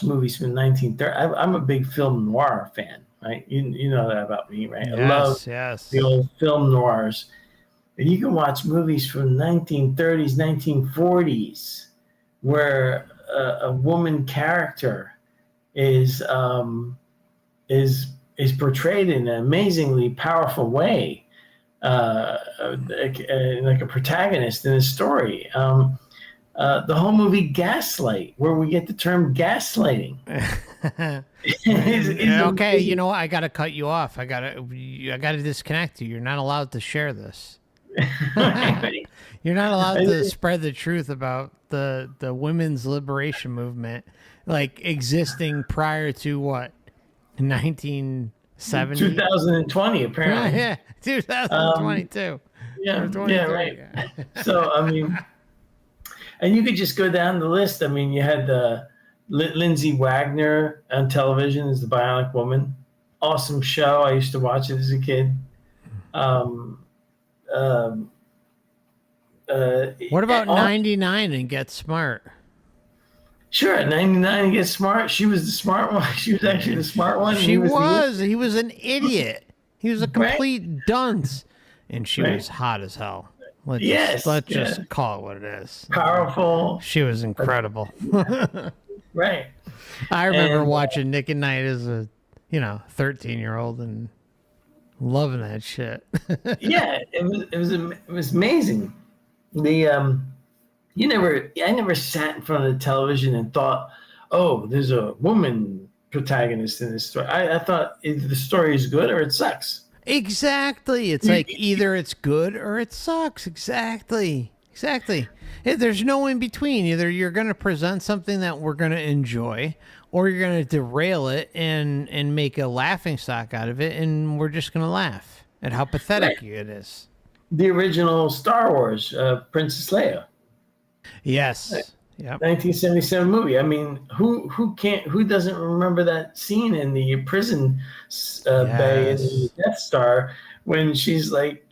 movies from 1930. I'm a big film noir fan. right? You know that about me, right? I Yes, love yes. the old film noirs. And you can watch movies from 1930s, 1940s, where a woman character is is portrayed in an amazingly powerful way, like a protagonist in a story. The whole movie Gaslight, where we get the term gaslighting. Okay, you know what? I gotta cut you off. I gotta disconnect you. You're not allowed to share this. You're not allowed to spread the truth about the women's liberation movement, like existing prior to what, 1970? 2020, apparently. Yeah, 2022. Yeah, Or 23. yeah, right. So, I mean, and you could just go down the list. I mean, you had Lindsay Wagner on television as the Bionic Woman. Awesome show. I used to watch it as a kid. What about 99 and Get Smart? Sure, at 99 and Get Smart. She was the smart one. She was actually the smart one. He was an idiot. He was a complete dunce. And she was hot as hell. Let's just call it what it is. Powerful. She was incredible. Right. I remember watching Nick at Night as a 13-year-old and loving that shit. Yeah, it was amazing. I never sat in front of the television and thought, oh, there's a woman protagonist in this story. I thought either the story is good or it sucks. Exactly. It's like either it's good or it sucks. Exactly. There's no in between. Either you're going to present something that we're going to enjoy, or you're going to derail it and make a laughing stock out of it, and we're just going to laugh at how pathetic it is. The original Star Wars, Princess Leia. Yes. Yep. 1977 movie. I mean, who doesn't remember that scene in the prison bay in the Death Star when she's like,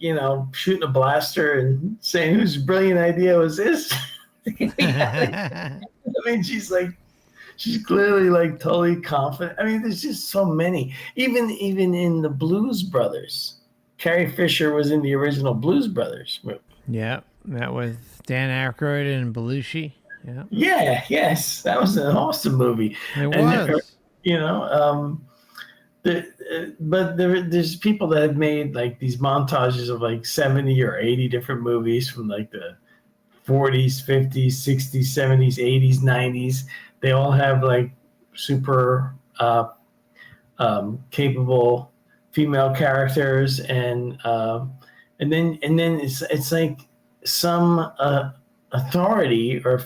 shooting a blaster and saying, whose brilliant idea was this? I mean, she's clearly like totally confident. I mean, there's just so many. Even in the Blues Brothers, Carrie Fisher was in the original Blues Brothers movie. Yeah, that with Dan Aykroyd and Belushi. Yeah. Yeah. Yes, that was an awesome movie. It was. But there's people that have made like these montages of like 70 or 80 different movies from like the 40s, 50s, 60s, 70s, 80s, 90s. They all have like super capable female characters, and then it's like some authority or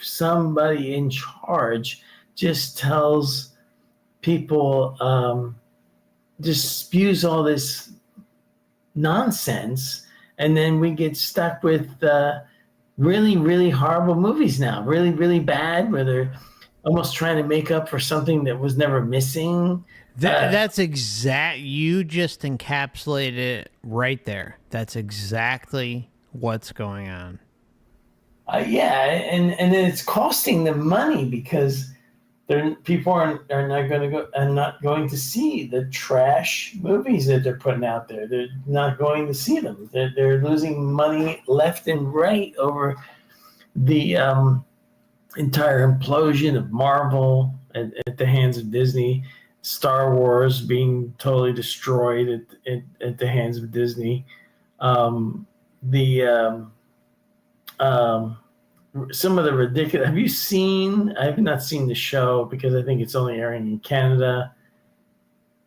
somebody in charge just tells people, just spews all this nonsense, and then we get stuck with really, really horrible movies now, really, really bad, where they're almost trying to make up for something that was never missing. That's exact. You just encapsulated it right there. That's exactly what's going on. Yeah, and then it's costing them money because people are not going to see the trash movies that they're putting out there. They're not going to see them. They're losing money left and right over the entire implosion of Marvel at the hands of Disney. Star Wars being totally destroyed at the hands of Disney. Some of the ridiculous. Have you seen? I have not seen the show because I think it's only airing in Canada.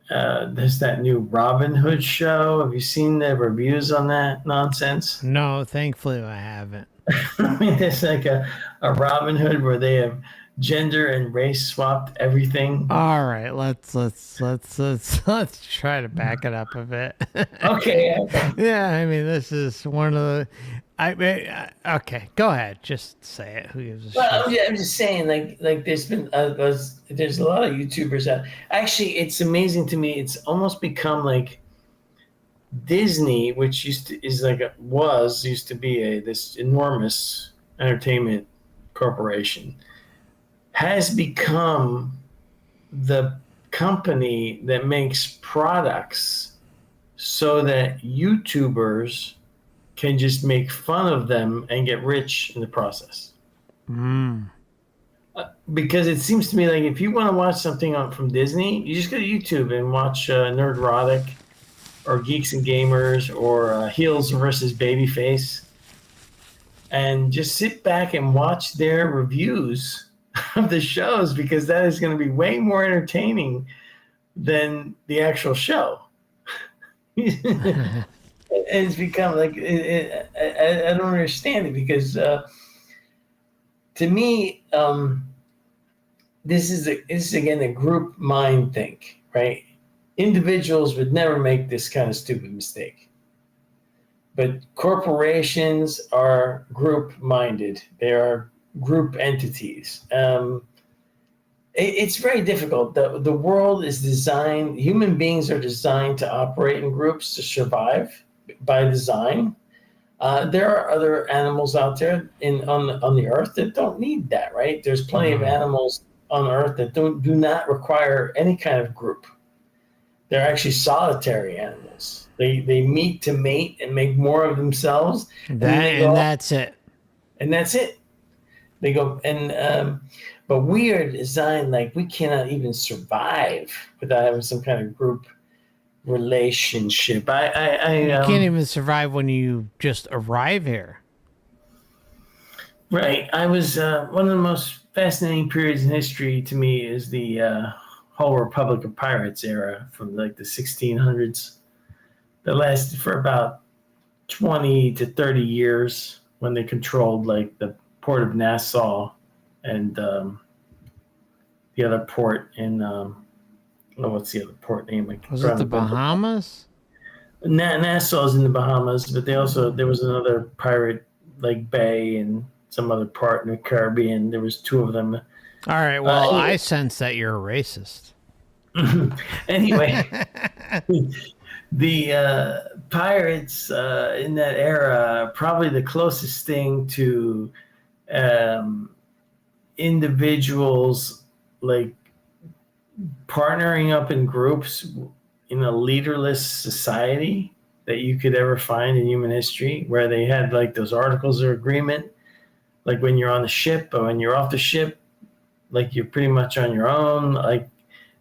There's that new Robin Hood show. Have you seen the reviews on that nonsense? No, thankfully I haven't. I mean, there's like a Robin Hood where they have gender and race swapped everything. All right, let's try to back it up a bit. Okay. Yeah, I mean, this is one of the. Okay, go ahead. Just say it. Who gives a shit? I'm just saying, like there's been there's a lot of YouTubers out. Actually, it's amazing to me. It's almost become like Disney, which used to be this enormous entertainment corporation, has become the company that makes products so that YouTubers can just make fun of them and get rich in the process. Because it seems to me like if you want to watch something from Disney, you just go to YouTube and watch Nerdrotic or Geeks and Gamers or Heels versus Babyface, and just sit back and watch their reviews of the shows, because that is going to be way more entertaining than the actual show. And it's become like I don't understand it, because to me, this is again a group mind thing, right? Individuals would never make this kind of stupid mistake, but corporations are group minded. They are group entities. It's very difficult. The world is designed. Human beings are designed to operate in groups to survive by design. There are other animals out there on the earth that don't need that, right? There's plenty of animals on earth that do not require any kind of group. They're actually solitary animals. They meet to mate and make more of themselves. That's it. And that's it. They go but we are designed like we cannot even survive without having some kind of group relationship. You can't even survive when you just arrive here. Right. I was one of the most fascinating periods in history to me is the whole Republic of Pirates era from like the 1600s that lasted for about 20 to 30 years, when they controlled like the port of Nassau and the other port in what's the other port name? Was it the Bahamas? Nassau's in the Bahamas, but there was another pirate like bay and some other part in the Caribbean. There was two of them. All right. Well, I sense that you're a racist. Anyway, the pirates in that era, probably the closest thing to individuals like partnering up in groups in a leaderless society that you could ever find in human history, where they had like those articles of agreement, like when you're on the ship or when you're off the ship, like you're pretty much on your own. Like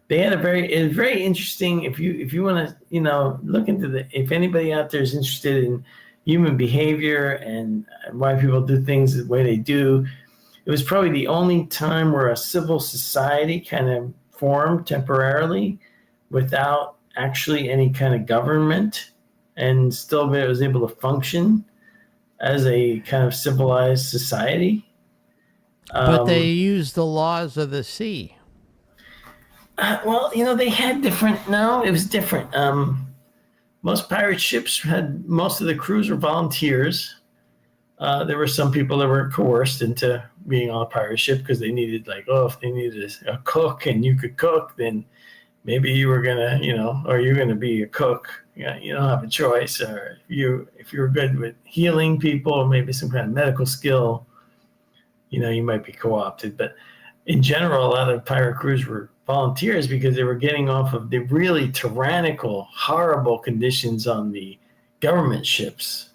they had it was very interesting. If you want to, look into if anybody out there is interested in human behavior and why people do things the way they do, it was probably the only time where a civil society kind of formed temporarily without actually any kind of government, and still was able to function as a kind of civilized society. But they used the laws of the sea. Well, they had different. No, it was different. Most pirate ships most of the crews were volunteers. There were some people that were coerced into being on a pirate ship because they needed, if they needed a cook and you could cook, then maybe you were gonna, or you're gonna be a cook. Yeah, you don't have a choice. Or if you were good with healing people or maybe some kind of medical skill, you might be co-opted. But in general, a lot of pirate crews were volunteers because they were getting off of the really tyrannical, horrible conditions on the government ships.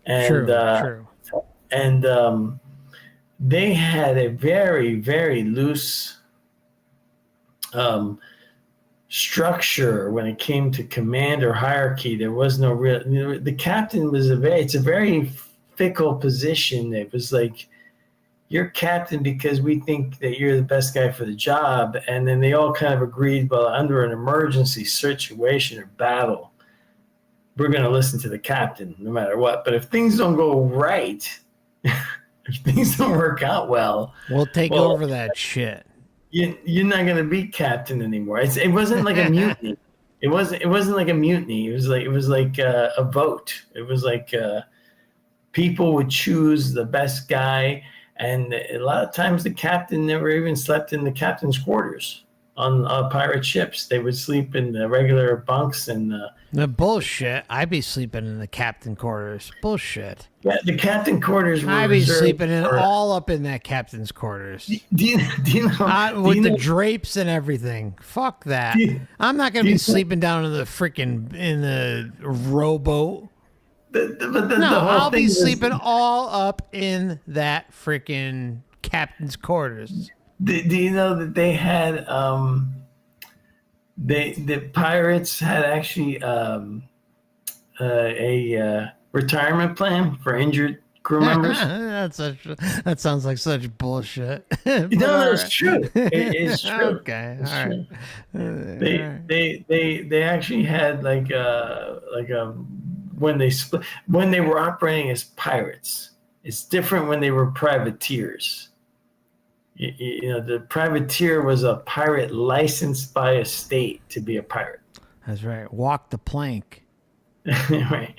And, true. And they had a very, very loose structure when it came to command or hierarchy. There was no real. The captain was it's a very fickle position. It was like, you're captain because we think that you're the best guy for the job, and then they all kind of agreed, well, under an emergency situation or battle, we're going to listen to the captain no matter what. But if things don't go right, if things don't work out well, we'll take over that shit. You're not going to be captain anymore. It wasn't like a mutiny. It wasn't like a mutiny. It was like a vote. It was like people would choose the best guy, and a lot of times the captain never even slept in the captain's quarters on pirate ships. They would sleep in the regular bunks and The bullshit. I'd be sleeping in the captain quarters. Bullshit. yeah, the captain quarters were I'd be reserved sleeping in for- all up in that captain's quarters. Do you know With the know- drapes and everything. Fuck that. I'm not gonna do be you- sleeping down in the rowboat. the No, whole I'll thing be was- sleeping all up in that freaking captain's quarters. Do you know that they had the pirates had actually a retirement plan for injured crew members? That sounds like such bullshit. No, it's true. It is true. Okay, It's all true. right. They actually had like a when they were operating as pirates. It's different when they were privateers. You know, the privateer was a pirate licensed by a state to be a pirate. That's right. Walk the plank. Right.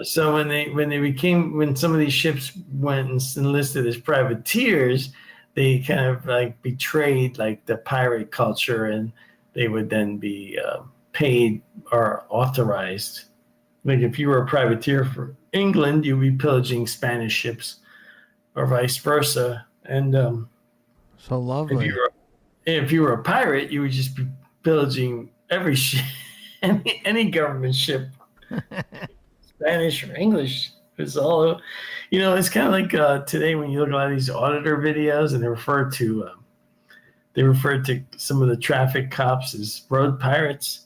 So when some of these ships went and enlisted as privateers, they kind of like betrayed like the pirate culture, and they would then be paid or authorized. Like if you were a privateer for England, you'd be pillaging Spanish ships, or vice versa. And So lovely. if you were a pirate, you would just be pillaging every ship, any government ship, Spanish or English. It's all, you know. It's kind of like today when you look at a lot of these auditor videos, and they refer to some of the traffic cops as road pirates.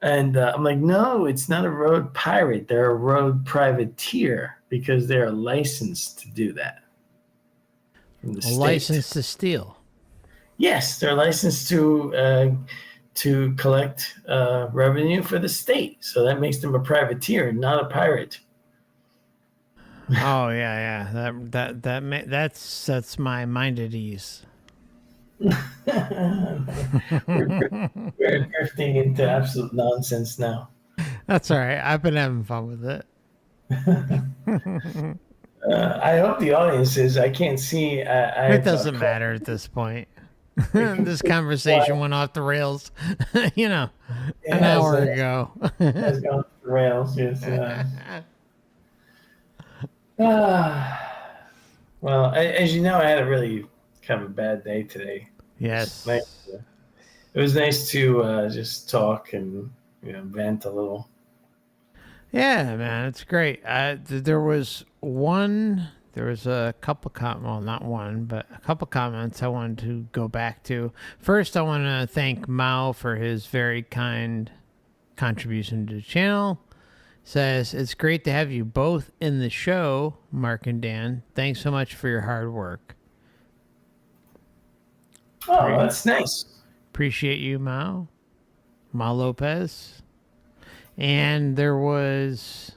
And I'm like, no, it's not a road pirate. They're a road privateer because they're licensed to do that. From the A state. license to steal. Yes, they're licensed to collect revenue for the state. So that makes them a privateer, not a pirate. Oh yeah. That's my mind at ease. We're drifting into absolute nonsense now. That's all right. I've been having fun with it. I hope the audience is. I can't see. It doesn't matter at this point. This conversation went off the rails, an hour ago. Has gone off the rails. Yes. Well, as you know, I had a really kind of a bad day today. Yes. It was nice to just talk and vent a little. Yeah, man, it's great. There was a couple not one, but a couple comments I wanted to go back to. First, I want to thank Mao for his very kind contribution to the channel. Says, it's great to have you both in the show, Mark and Dan. Thanks so much for your hard work. Oh, that's nice. Appreciate you, Mao Lopez. And there was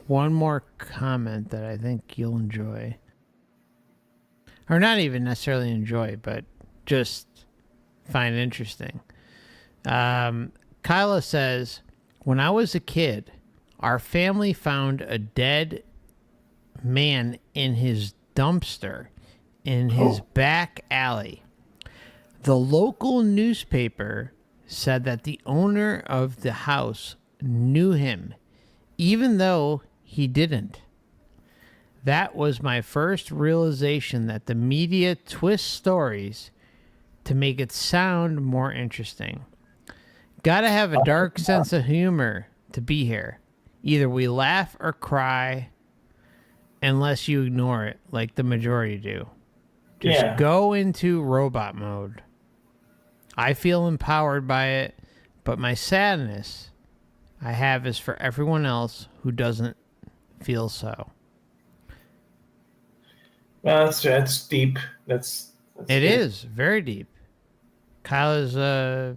one more comment that I think you'll enjoy. Or not even necessarily enjoy, but just find interesting. Kyla says, when I was a kid, our family found a dead man in his dumpster in his back alley. The local newspaper said that the owner of the house knew him, even though he didn't. That was my first realization that the media twists stories to make it sound more interesting. Gotta have a dark sense of humor to be here. Either we laugh or cry, unless you ignore it like the majority do. Just go into robot mode. I feel empowered by it, but my sadness I have is for everyone else who doesn't feel so. Well, that's deep. That's It deep. is very deep. Kyle is a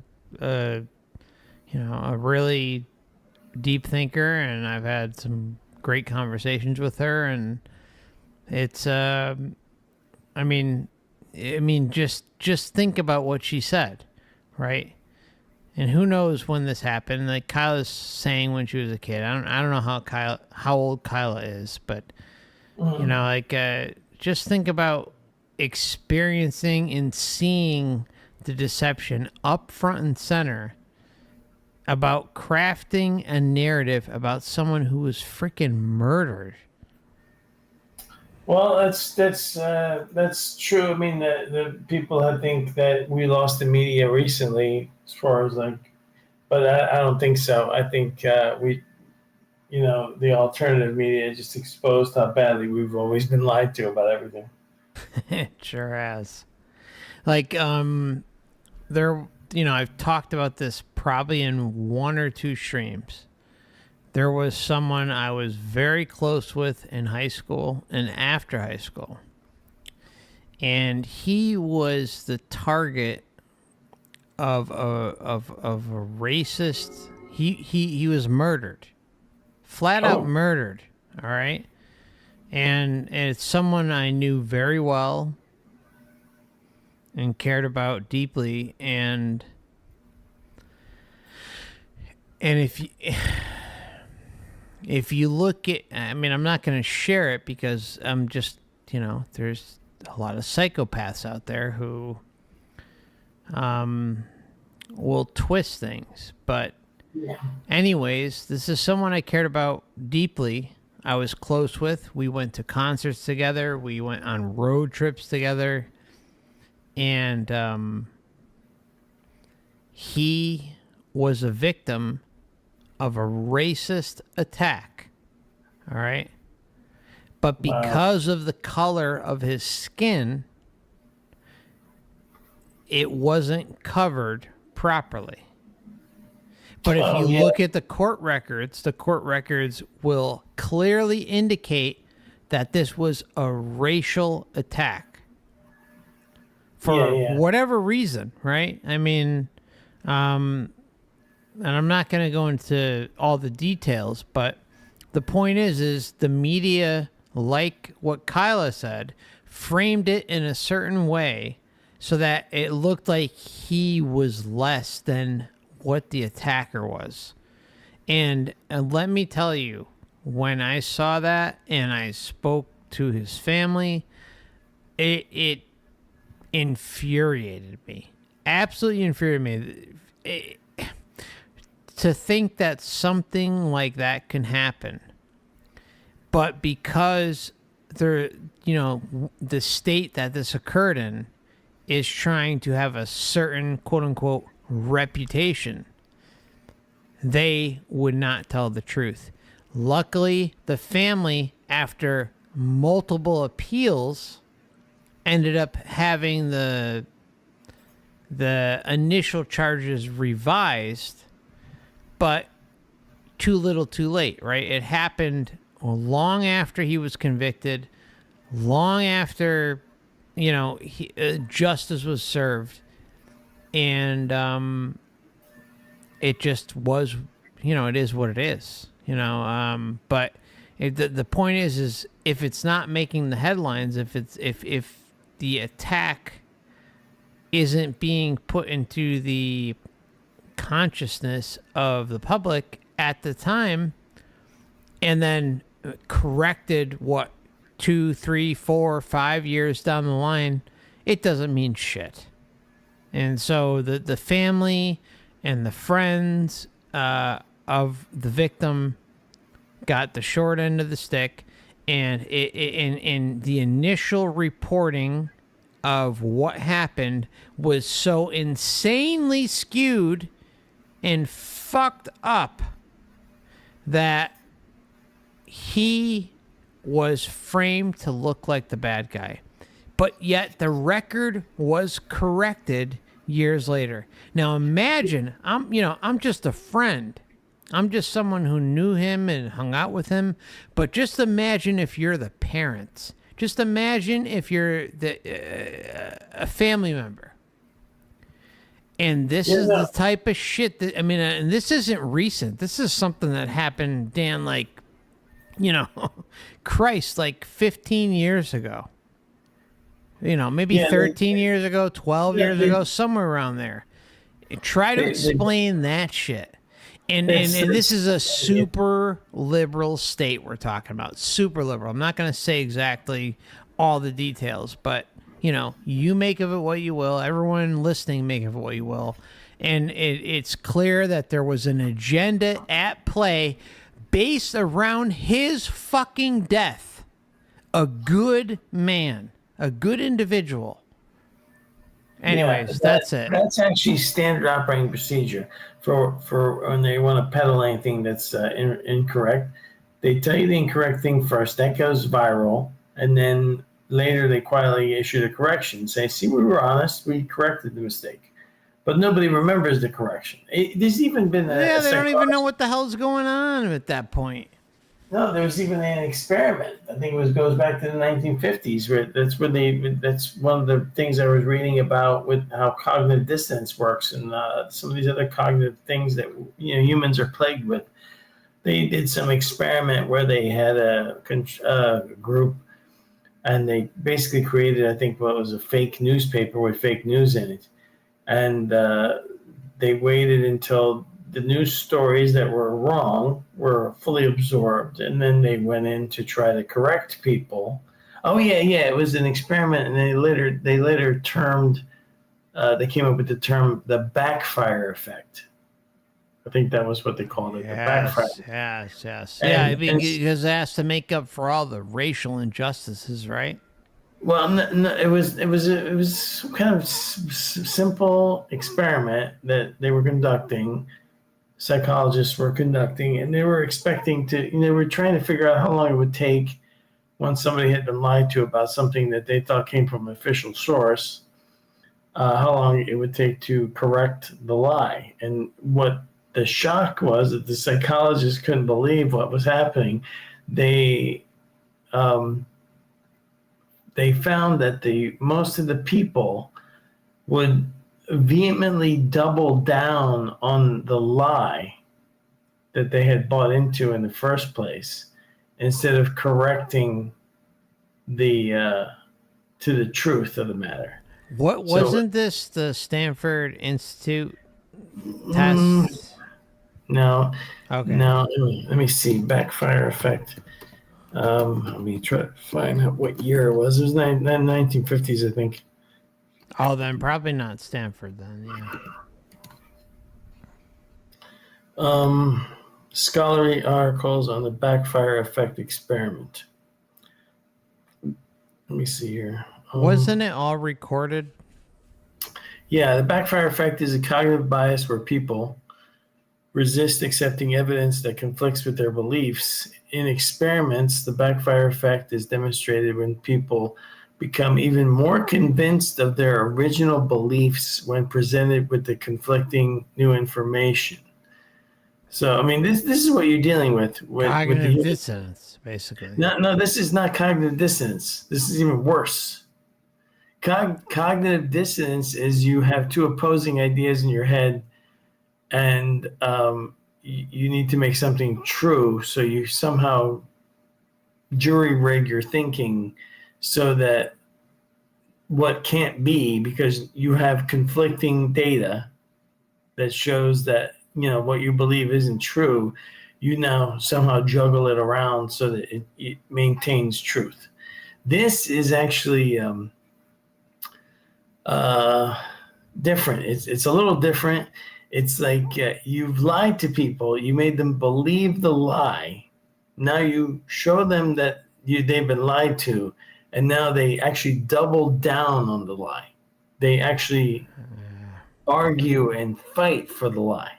really deep thinker, and I've had some great conversations with her, and it's just think about what she said, right? And who knows when this happened? Like Kyla's saying when she was a kid. I don't know how old Kyla is, but just think about experiencing and seeing the deception up front and center about crafting a narrative about someone who was freaking murdered. Well, that's true. I mean, the people I think that we lost the media recently, as far as like, but I don't think so. I think the alternative media just exposed how badly we've always been lied to about everything. It sure has. Like, I've talked about this probably in one or two streams. There was someone I was very close with in high school and after high school. And he was the target of a racist. He was murdered. Flat out murdered. All right. And it's someone I knew very well and cared about deeply. And if you look at, I mean, I'm not going to share it because I'm just, there's a lot of psychopaths out there who will twist things. But anyways, this is someone I cared about deeply. I was close with. We went to concerts together. We went on road trips together. And he was a victim of a racist attack. All right? But because of the color of his skin, it wasn't covered properly. But if you look at the court records will clearly indicate that this was a racial attack. For whatever reason, right? I mean, and I'm not going to go into all the details, but the point is the media, like what Kyla said, framed it in a certain way so that it looked like he was less than what the attacker was. And let me tell you, when I saw that and I spoke to his family, it infuriated me. Absolutely infuriated me. To think that something like that can happen, but because the state that this occurred in is trying to have a certain quote unquote reputation, they would not tell the truth. Luckily, the family, after multiple appeals, ended up having the initial charges revised, but too little too late, right? It happened long after he was convicted, long after, justice was served. And it just was, it is what it is, but the point is if it's not making the headlines, if the attack isn't being put into the consciousness of the public at the time and then corrected 2, 3, 4, 5 years down the line, it doesn't mean shit. And so the family and the friends of the victim got the short end of the stick, and in the initial reporting of what happened was so insanely skewed and fucked up that he was framed to look like the bad guy. But yet the record was corrected years later. Now imagine, I'm just a friend. I'm just someone who knew him and hung out with him. But just imagine if you're the parents. Just imagine if you're a family member. And this is the type of shit that, and this isn't recent. This is something that happened, Dan, like 15 years ago. Maybe 13 years ago, 12 years ago, somewhere around there. Try to explain that shit. And this is a super liberal state we're talking about. Super liberal. I'm not going to say exactly all the details, but, you know, you make of it what you will. Everyone listening make of it what you will. And it's clear that there was an agenda at play based around his fucking death. A good man, a good individual. Anyways, Yeah, that's it. That's actually standard operating procedure for when they want to peddle anything that's incorrect. They tell you the incorrect thing first. That goes viral, and then later they quietly issue the correction. Say, "See, we were honest. We corrected the mistake." But nobody remembers the correction. There's even been Yeah, they don't even know what the hell's going on at that point. No, there was even an experiment. I think goes back to the 1950s. That's one of the things I was reading about with how cognitive dissonance works and some of these other cognitive things that humans are plagued with. They did some experiment where they had a group, and they basically created, I think, what was a fake newspaper with fake news in it, and they waited until the news stories that were wrong were fully absorbed, and then they went in to try to correct people. Oh yeah, it was an experiment, and they later termed, they came up with the term the backfire effect. I think that was what they called it, the backfire. Yes. Yeah, because it has to make up for all the racial injustices, right? Well, no, it was some kind of simple experiment that they were conducting. Psychologists were conducting, and they were expecting to, they were trying to figure out how long it would take once somebody had been lied to about something that they thought came from an official source, how long it would take to correct the lie. And what the shock was that the psychologists couldn't believe what was happening. They found that most of the people would vehemently double down on the lie that they had bought into in the first place, instead of correcting to the truth of the matter. Wasn't this the Stanford Institute test? No. Okay. No. Let me see. Backfire effect. Let me try to find out what year it was. It was 1950s, I think. Oh, then probably not Stanford then, yeah. Scholarly articles on the backfire effect experiment. Let me see here. Wasn't it all recorded? Yeah, the backfire effect is a cognitive bias where people resist accepting evidence that conflicts with their beliefs. In experiments, the backfire effect is demonstrated when people become even more convinced of their original beliefs when presented with the conflicting new information. So, I mean, this is what you're dealing with Cognitive dissonance, basically. No, this is not cognitive dissonance. This is even worse. Cognitive dissonance is you have two opposing ideas in your head, and you need to make something true, so you somehow jury rig your thinking so that what can't be, because you have conflicting data that shows that what you believe isn't true, you now somehow juggle it around so that it maintains truth. This is actually different. It's a little different. It's like you've lied to people. You made them believe the lie. Now you show them that they've been lied to, and now they actually double down on the lie. They actually argue and fight for the lie.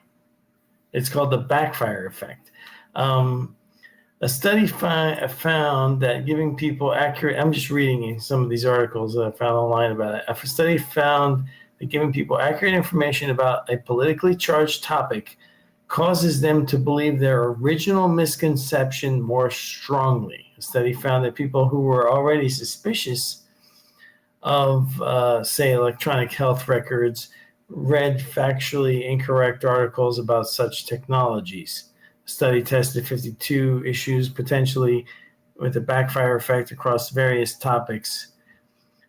It's called the backfire effect. A study found that giving people accurate, I'm just reading some of these articles that I found online about it. A study found that giving people accurate information about a politically charged topic causes them to believe their original misconception more strongly. A study found that people who were already suspicious of, say, electronic health records read factually incorrect articles about such technologies. The study tested 52 issues potentially with a backfire effect across various topics.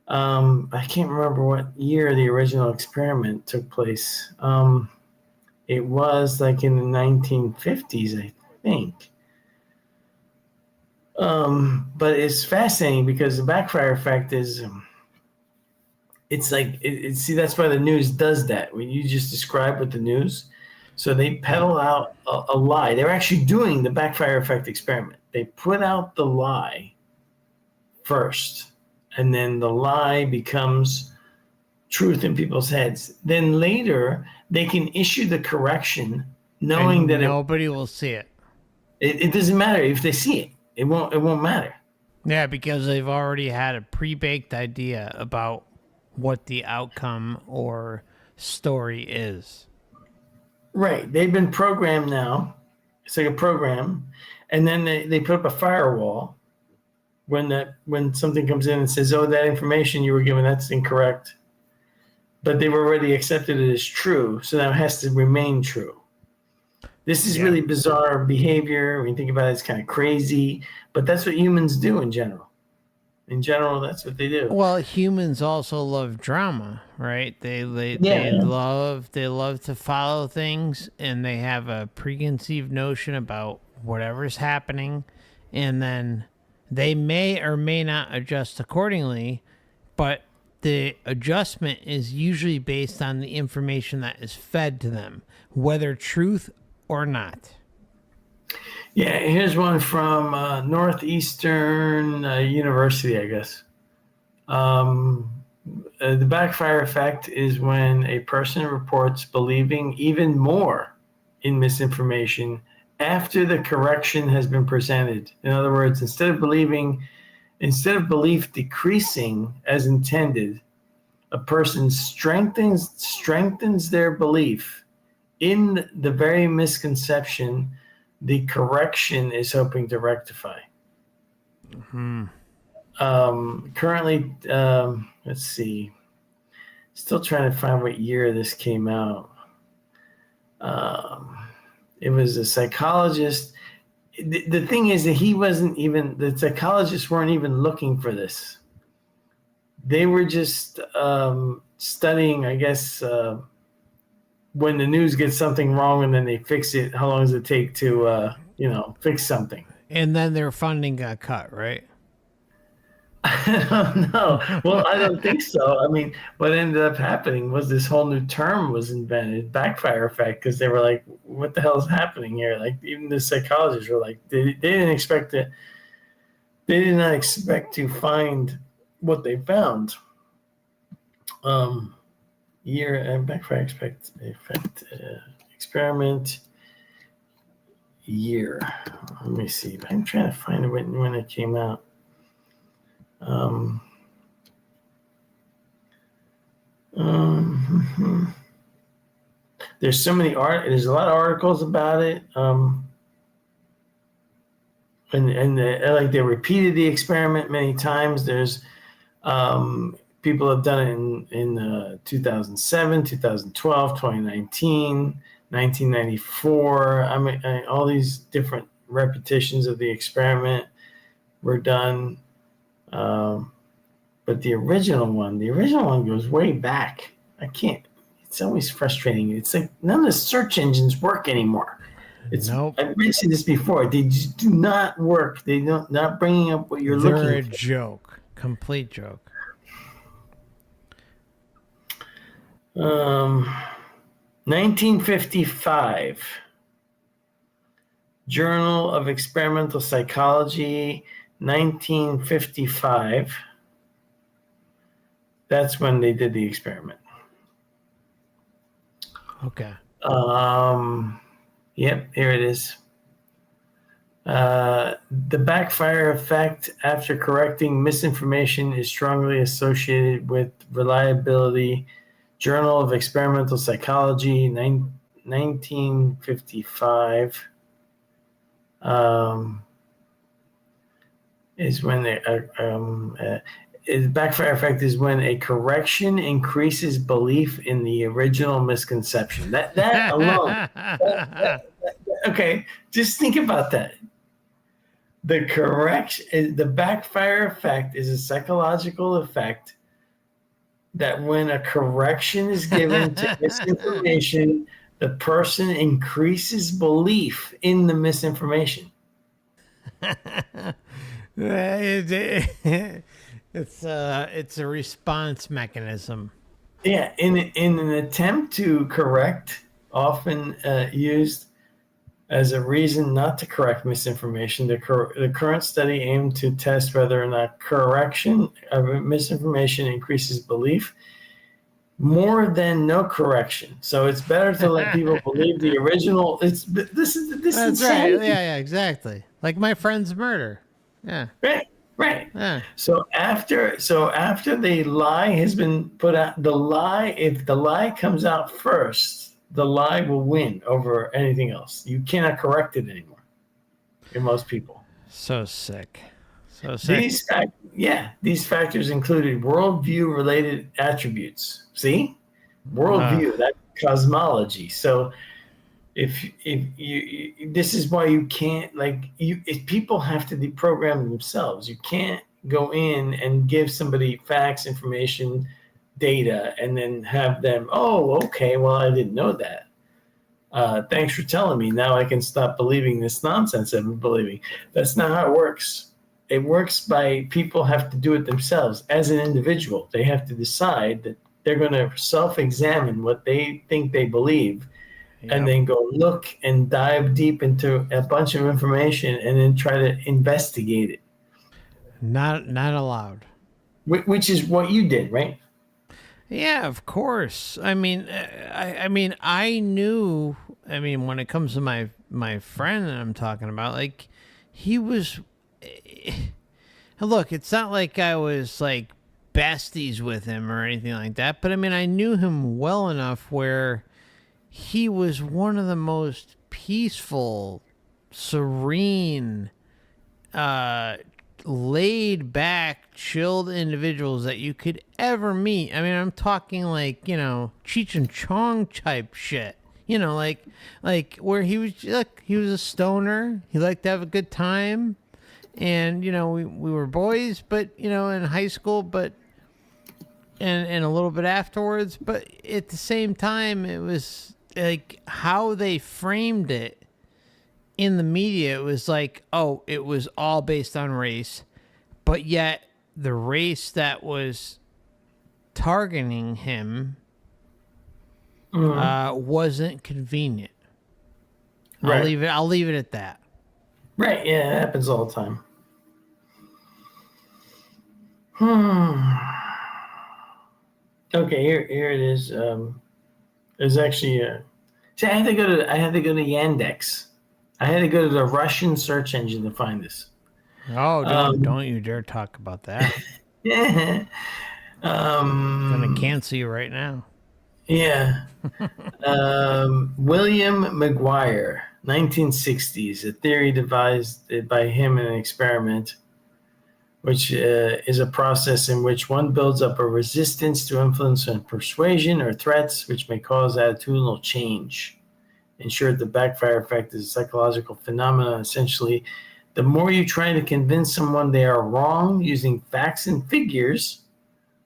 I can't remember what year the original experiment took place. It was like in the 1950s, I think. But it's fascinating because the backfire effect is it's like see, that's why the news does that. When you just describe what the news, so they peddle out a lie. They're actually doing the backfire effect experiment. They put out the lie first, and then the lie becomes truth in people's heads. Then later they can issue the correction, knowing And that nobody will see it. it doesn't matter if they see it. It won't matter. Yeah, because they've already had a pre-baked idea about what the outcome or story is. Right. They've been programmed now. It's like a program. And then they put up a firewall when something comes in and says, oh, that information you were given, that's incorrect. But they've already accepted it as true. So now it has to remain true. This is really bizarre behavior. When you think about it, it's kind of crazy. But that's what humans do in general. In general, that's what they do. Well, humans also love drama, right? They love to follow things, and they have a preconceived notion about whatever's happening, and then they may or may not adjust accordingly, but the adjustment is usually based on the information that is fed to them, whether truth or not. Yeah, here's one from Northeastern University, I guess. The backfire effect is when a person reports believing even more in misinformation after the correction has been presented. In other words, instead of belief decreasing as intended, a person strengthens their belief in the very misconception the correction is hoping to rectify. Currently, let's see. Still trying to find what year this came out. It was a psychologist. The thing is that the psychologists weren't even looking for this. They were just studying, I guess, when the news gets something wrong and then they fix it. How long does it take to, fix something? And then their funding got cut, right? I don't know. Well, I don't think so. I mean, what ended up happening was this whole new term was invented, backfire effect, because they were like, what the hell is happening here? Like, even the psychologists were like, they did not expect to find what they found. Year and backfire effect experiment year. Let me see. I'm trying to find it when it came out. There's so many there's a lot of articles about it. And they repeated the experiment many times. There's people have done it in 2007, 2012, 2019, 1994. I mean, all these different repetitions of the experiment were done. But the original one goes way back. It's always frustrating. It's like none of the search engines work anymore. Nope. I've mentioned this before. They just do not work. Not bringing up what you're looking for. They're a joke. Complete joke. 1955. Journal of Experimental Psychology, 1955. That's when they did the experiment. Okay. Yep, here it is. The backfire effect after correcting misinformation is strongly associated with reliability. Journal of Experimental Psychology, 1955. Is when the backfire effect is when a correction increases belief in the original misconception. That alone. Okay, just think about that. The backfire effect is a psychological effect that when a correction is given to misinformation, the person increases belief in the misinformation. It's It's a response mechanism. Yeah, in an attempt to correct, often used as a reason not to correct misinformation, the current study aimed to test whether or not correction of misinformation increases belief more than no correction. So it's better to let people believe the original. This That's insanity. right. Yeah, exactly. Like my friend's murder. Yeah. Right. Yeah. So after the lie has been put out, if the lie comes out first, the lie will win over anything else. You cannot correct it anymore. In most people. So sick. So sick. These factors included worldview related attributes. See? Worldview, that's cosmology. So if you this is why you can't if people have to deprogram themselves. You can't go in and give somebody facts, information, data, and then have them, oh, okay, well, I didn't know that. Thanks for telling me. Now I can stop believing this nonsense I've been believing. That's not how it works. It works by people have to do it themselves as an individual. They have to decide that they're going to self-examine what they think they believe. Yep. And then go look and dive deep into a bunch of information and then try to investigate it. Not allowed. Which is what you did, right? Yeah, of course. I mean, I knew. I mean, when it comes to my friend that I'm talking about, like, he was. Look, it's not like I was like besties with him or anything like that, but I mean, I knew him well enough where he was one of the most peaceful, serene, laid back, chilled individuals that you could ever meet. I mean, I'm talking like, Cheech and Chong type shit. Like where he was a stoner. He liked to have a good time. And, we were boys, but, in high school, but and a little bit afterwards. But at the same time, it was like how they framed it in the media. It was like, oh, it was all based on race, but yet the race that was targeting him wasn't convenient. Right. I'll leave it at that. Right. Yeah, it happens all the time. Okay, here it is. There's actually see, I had to go to Yandex. I had to go to the Russian search engine to find this. Oh, don't you dare talk about that. Yeah. I'm gonna cancel you right now. Yeah. William McGuire, 1960s, a theory devised by him in an experiment, which is a process in which one builds up a resistance to influence and persuasion or threats, which may cause attitudinal change. In short, the backfire effect is a psychological phenomenon. Essentially, the more you try to convince someone they are wrong using facts and figures,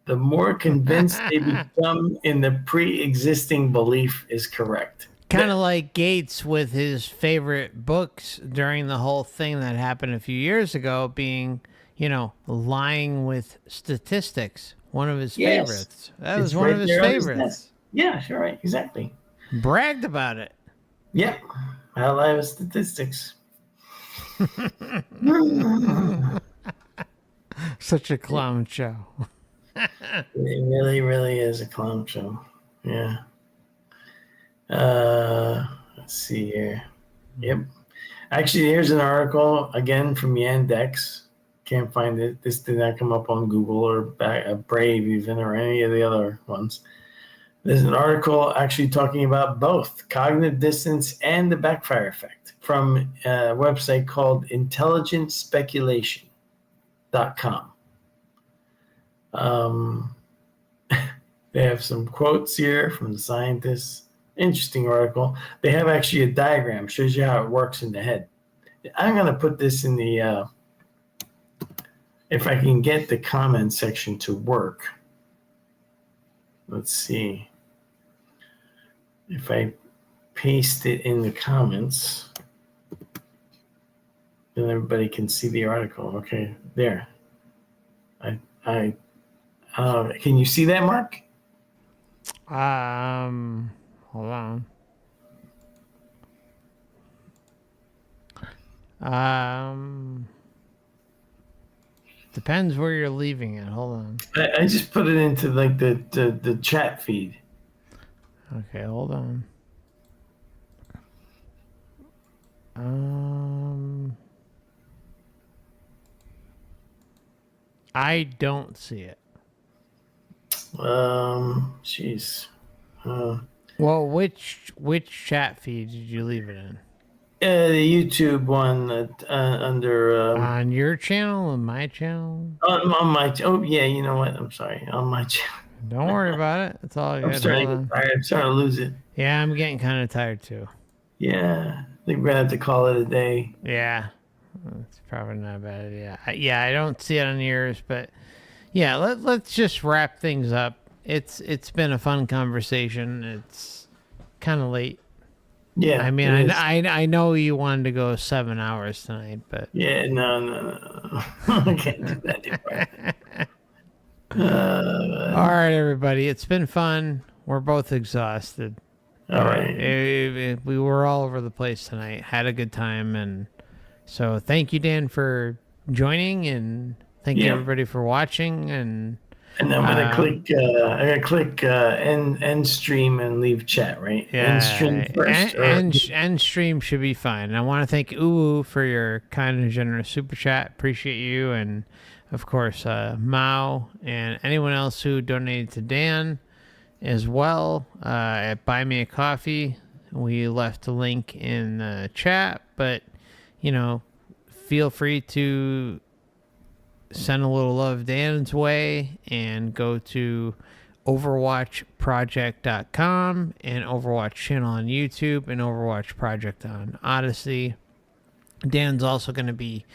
the more convinced they become in the pre-existing belief is correct. Kind of like Gates with his favorite books during the whole thing that happened a few years ago being, lying with statistics. One of his favorites. That was one of his favorites. Yeah, sure, right, exactly. Bragged about it. Yep, I lie with statistics. Such a clown show. It really, really is a clown show. Yeah. Let's see here. Yep. Actually, here's an article again from Yandex. Can't find it. This did not come up on Google or Brave even or any of the other ones. There's an article actually talking about both cognitive dissonance and the backfire effect from a website called intelligentspeculation.com. They have some quotes here from the scientists. Interesting article. They have actually a diagram, shows you how it works in the head. I'm going to put this in the, if I can get the comment section to work. Let's see. If I paste it in the comments, then everybody can see the article. Okay, there. Can you see that, Mark? Hold on. Depends where you're leaving it. Hold on. I just put it into like the chat feed. Okay, hold on. I don't see it. Jeez. Well, which chat feed did you leave it in? The YouTube one under On your channel and my channel? on my yeah, you know what? I'm sorry. On my channel. Don't worry about it. It's all I'm good. starting Hold to on. get tired. I'm starting to lose it. Yeah, I'm getting kind of tired too. Yeah. I think we're gonna have to call it a day. Yeah, it's probably not a bad idea. Yeah, I don't see it on yours, but yeah, let's just wrap things up. It's been a fun conversation. It's kind of late. Yeah. I mean, it is. I know you wanted to go 7 hours tonight, but Yeah, no. I can't do that anymore. all right, everybody, it's been fun. We're both exhausted. All right. We were all over the place tonight. Had a good time, and so thank you, Dan, for joining, and thank you everybody for watching. And I'm gonna click end stream and leave chat, right? yeah, End stream first. end stream should be fine. I want to thank Uwu for your kind and generous super chat. Appreciate you, and of course Mao and anyone else who donated to Dan as well at Buy Me a Coffee. We left a link in the chat, but feel free to send a little love Dan's way and go to overwatchproject.com and Overwatch channel on YouTube and Overwatch Project on Odysee. Dan's also going to be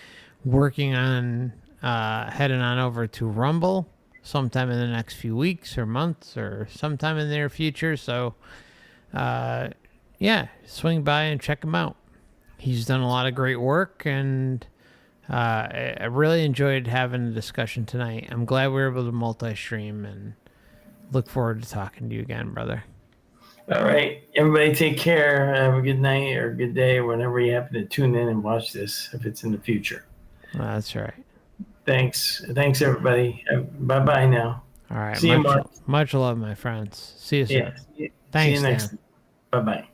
working on heading on over to Rumble sometime in the next few weeks or months or sometime in the near future. So, swing by and check him out. He's done a lot of great work, and I really enjoyed having a discussion tonight. I'm glad we were able to multi-stream, and look forward to talking to you again, brother. All right. Everybody take care. Have a good night or good day whenever you happen to tune in and watch this, if it's in the future. That's right. Thanks, everybody. Bye-bye now. All right. See you, Mark. Much love, my friends. See you soon. Yeah. Thanks, See you next Dan. time. Bye-bye.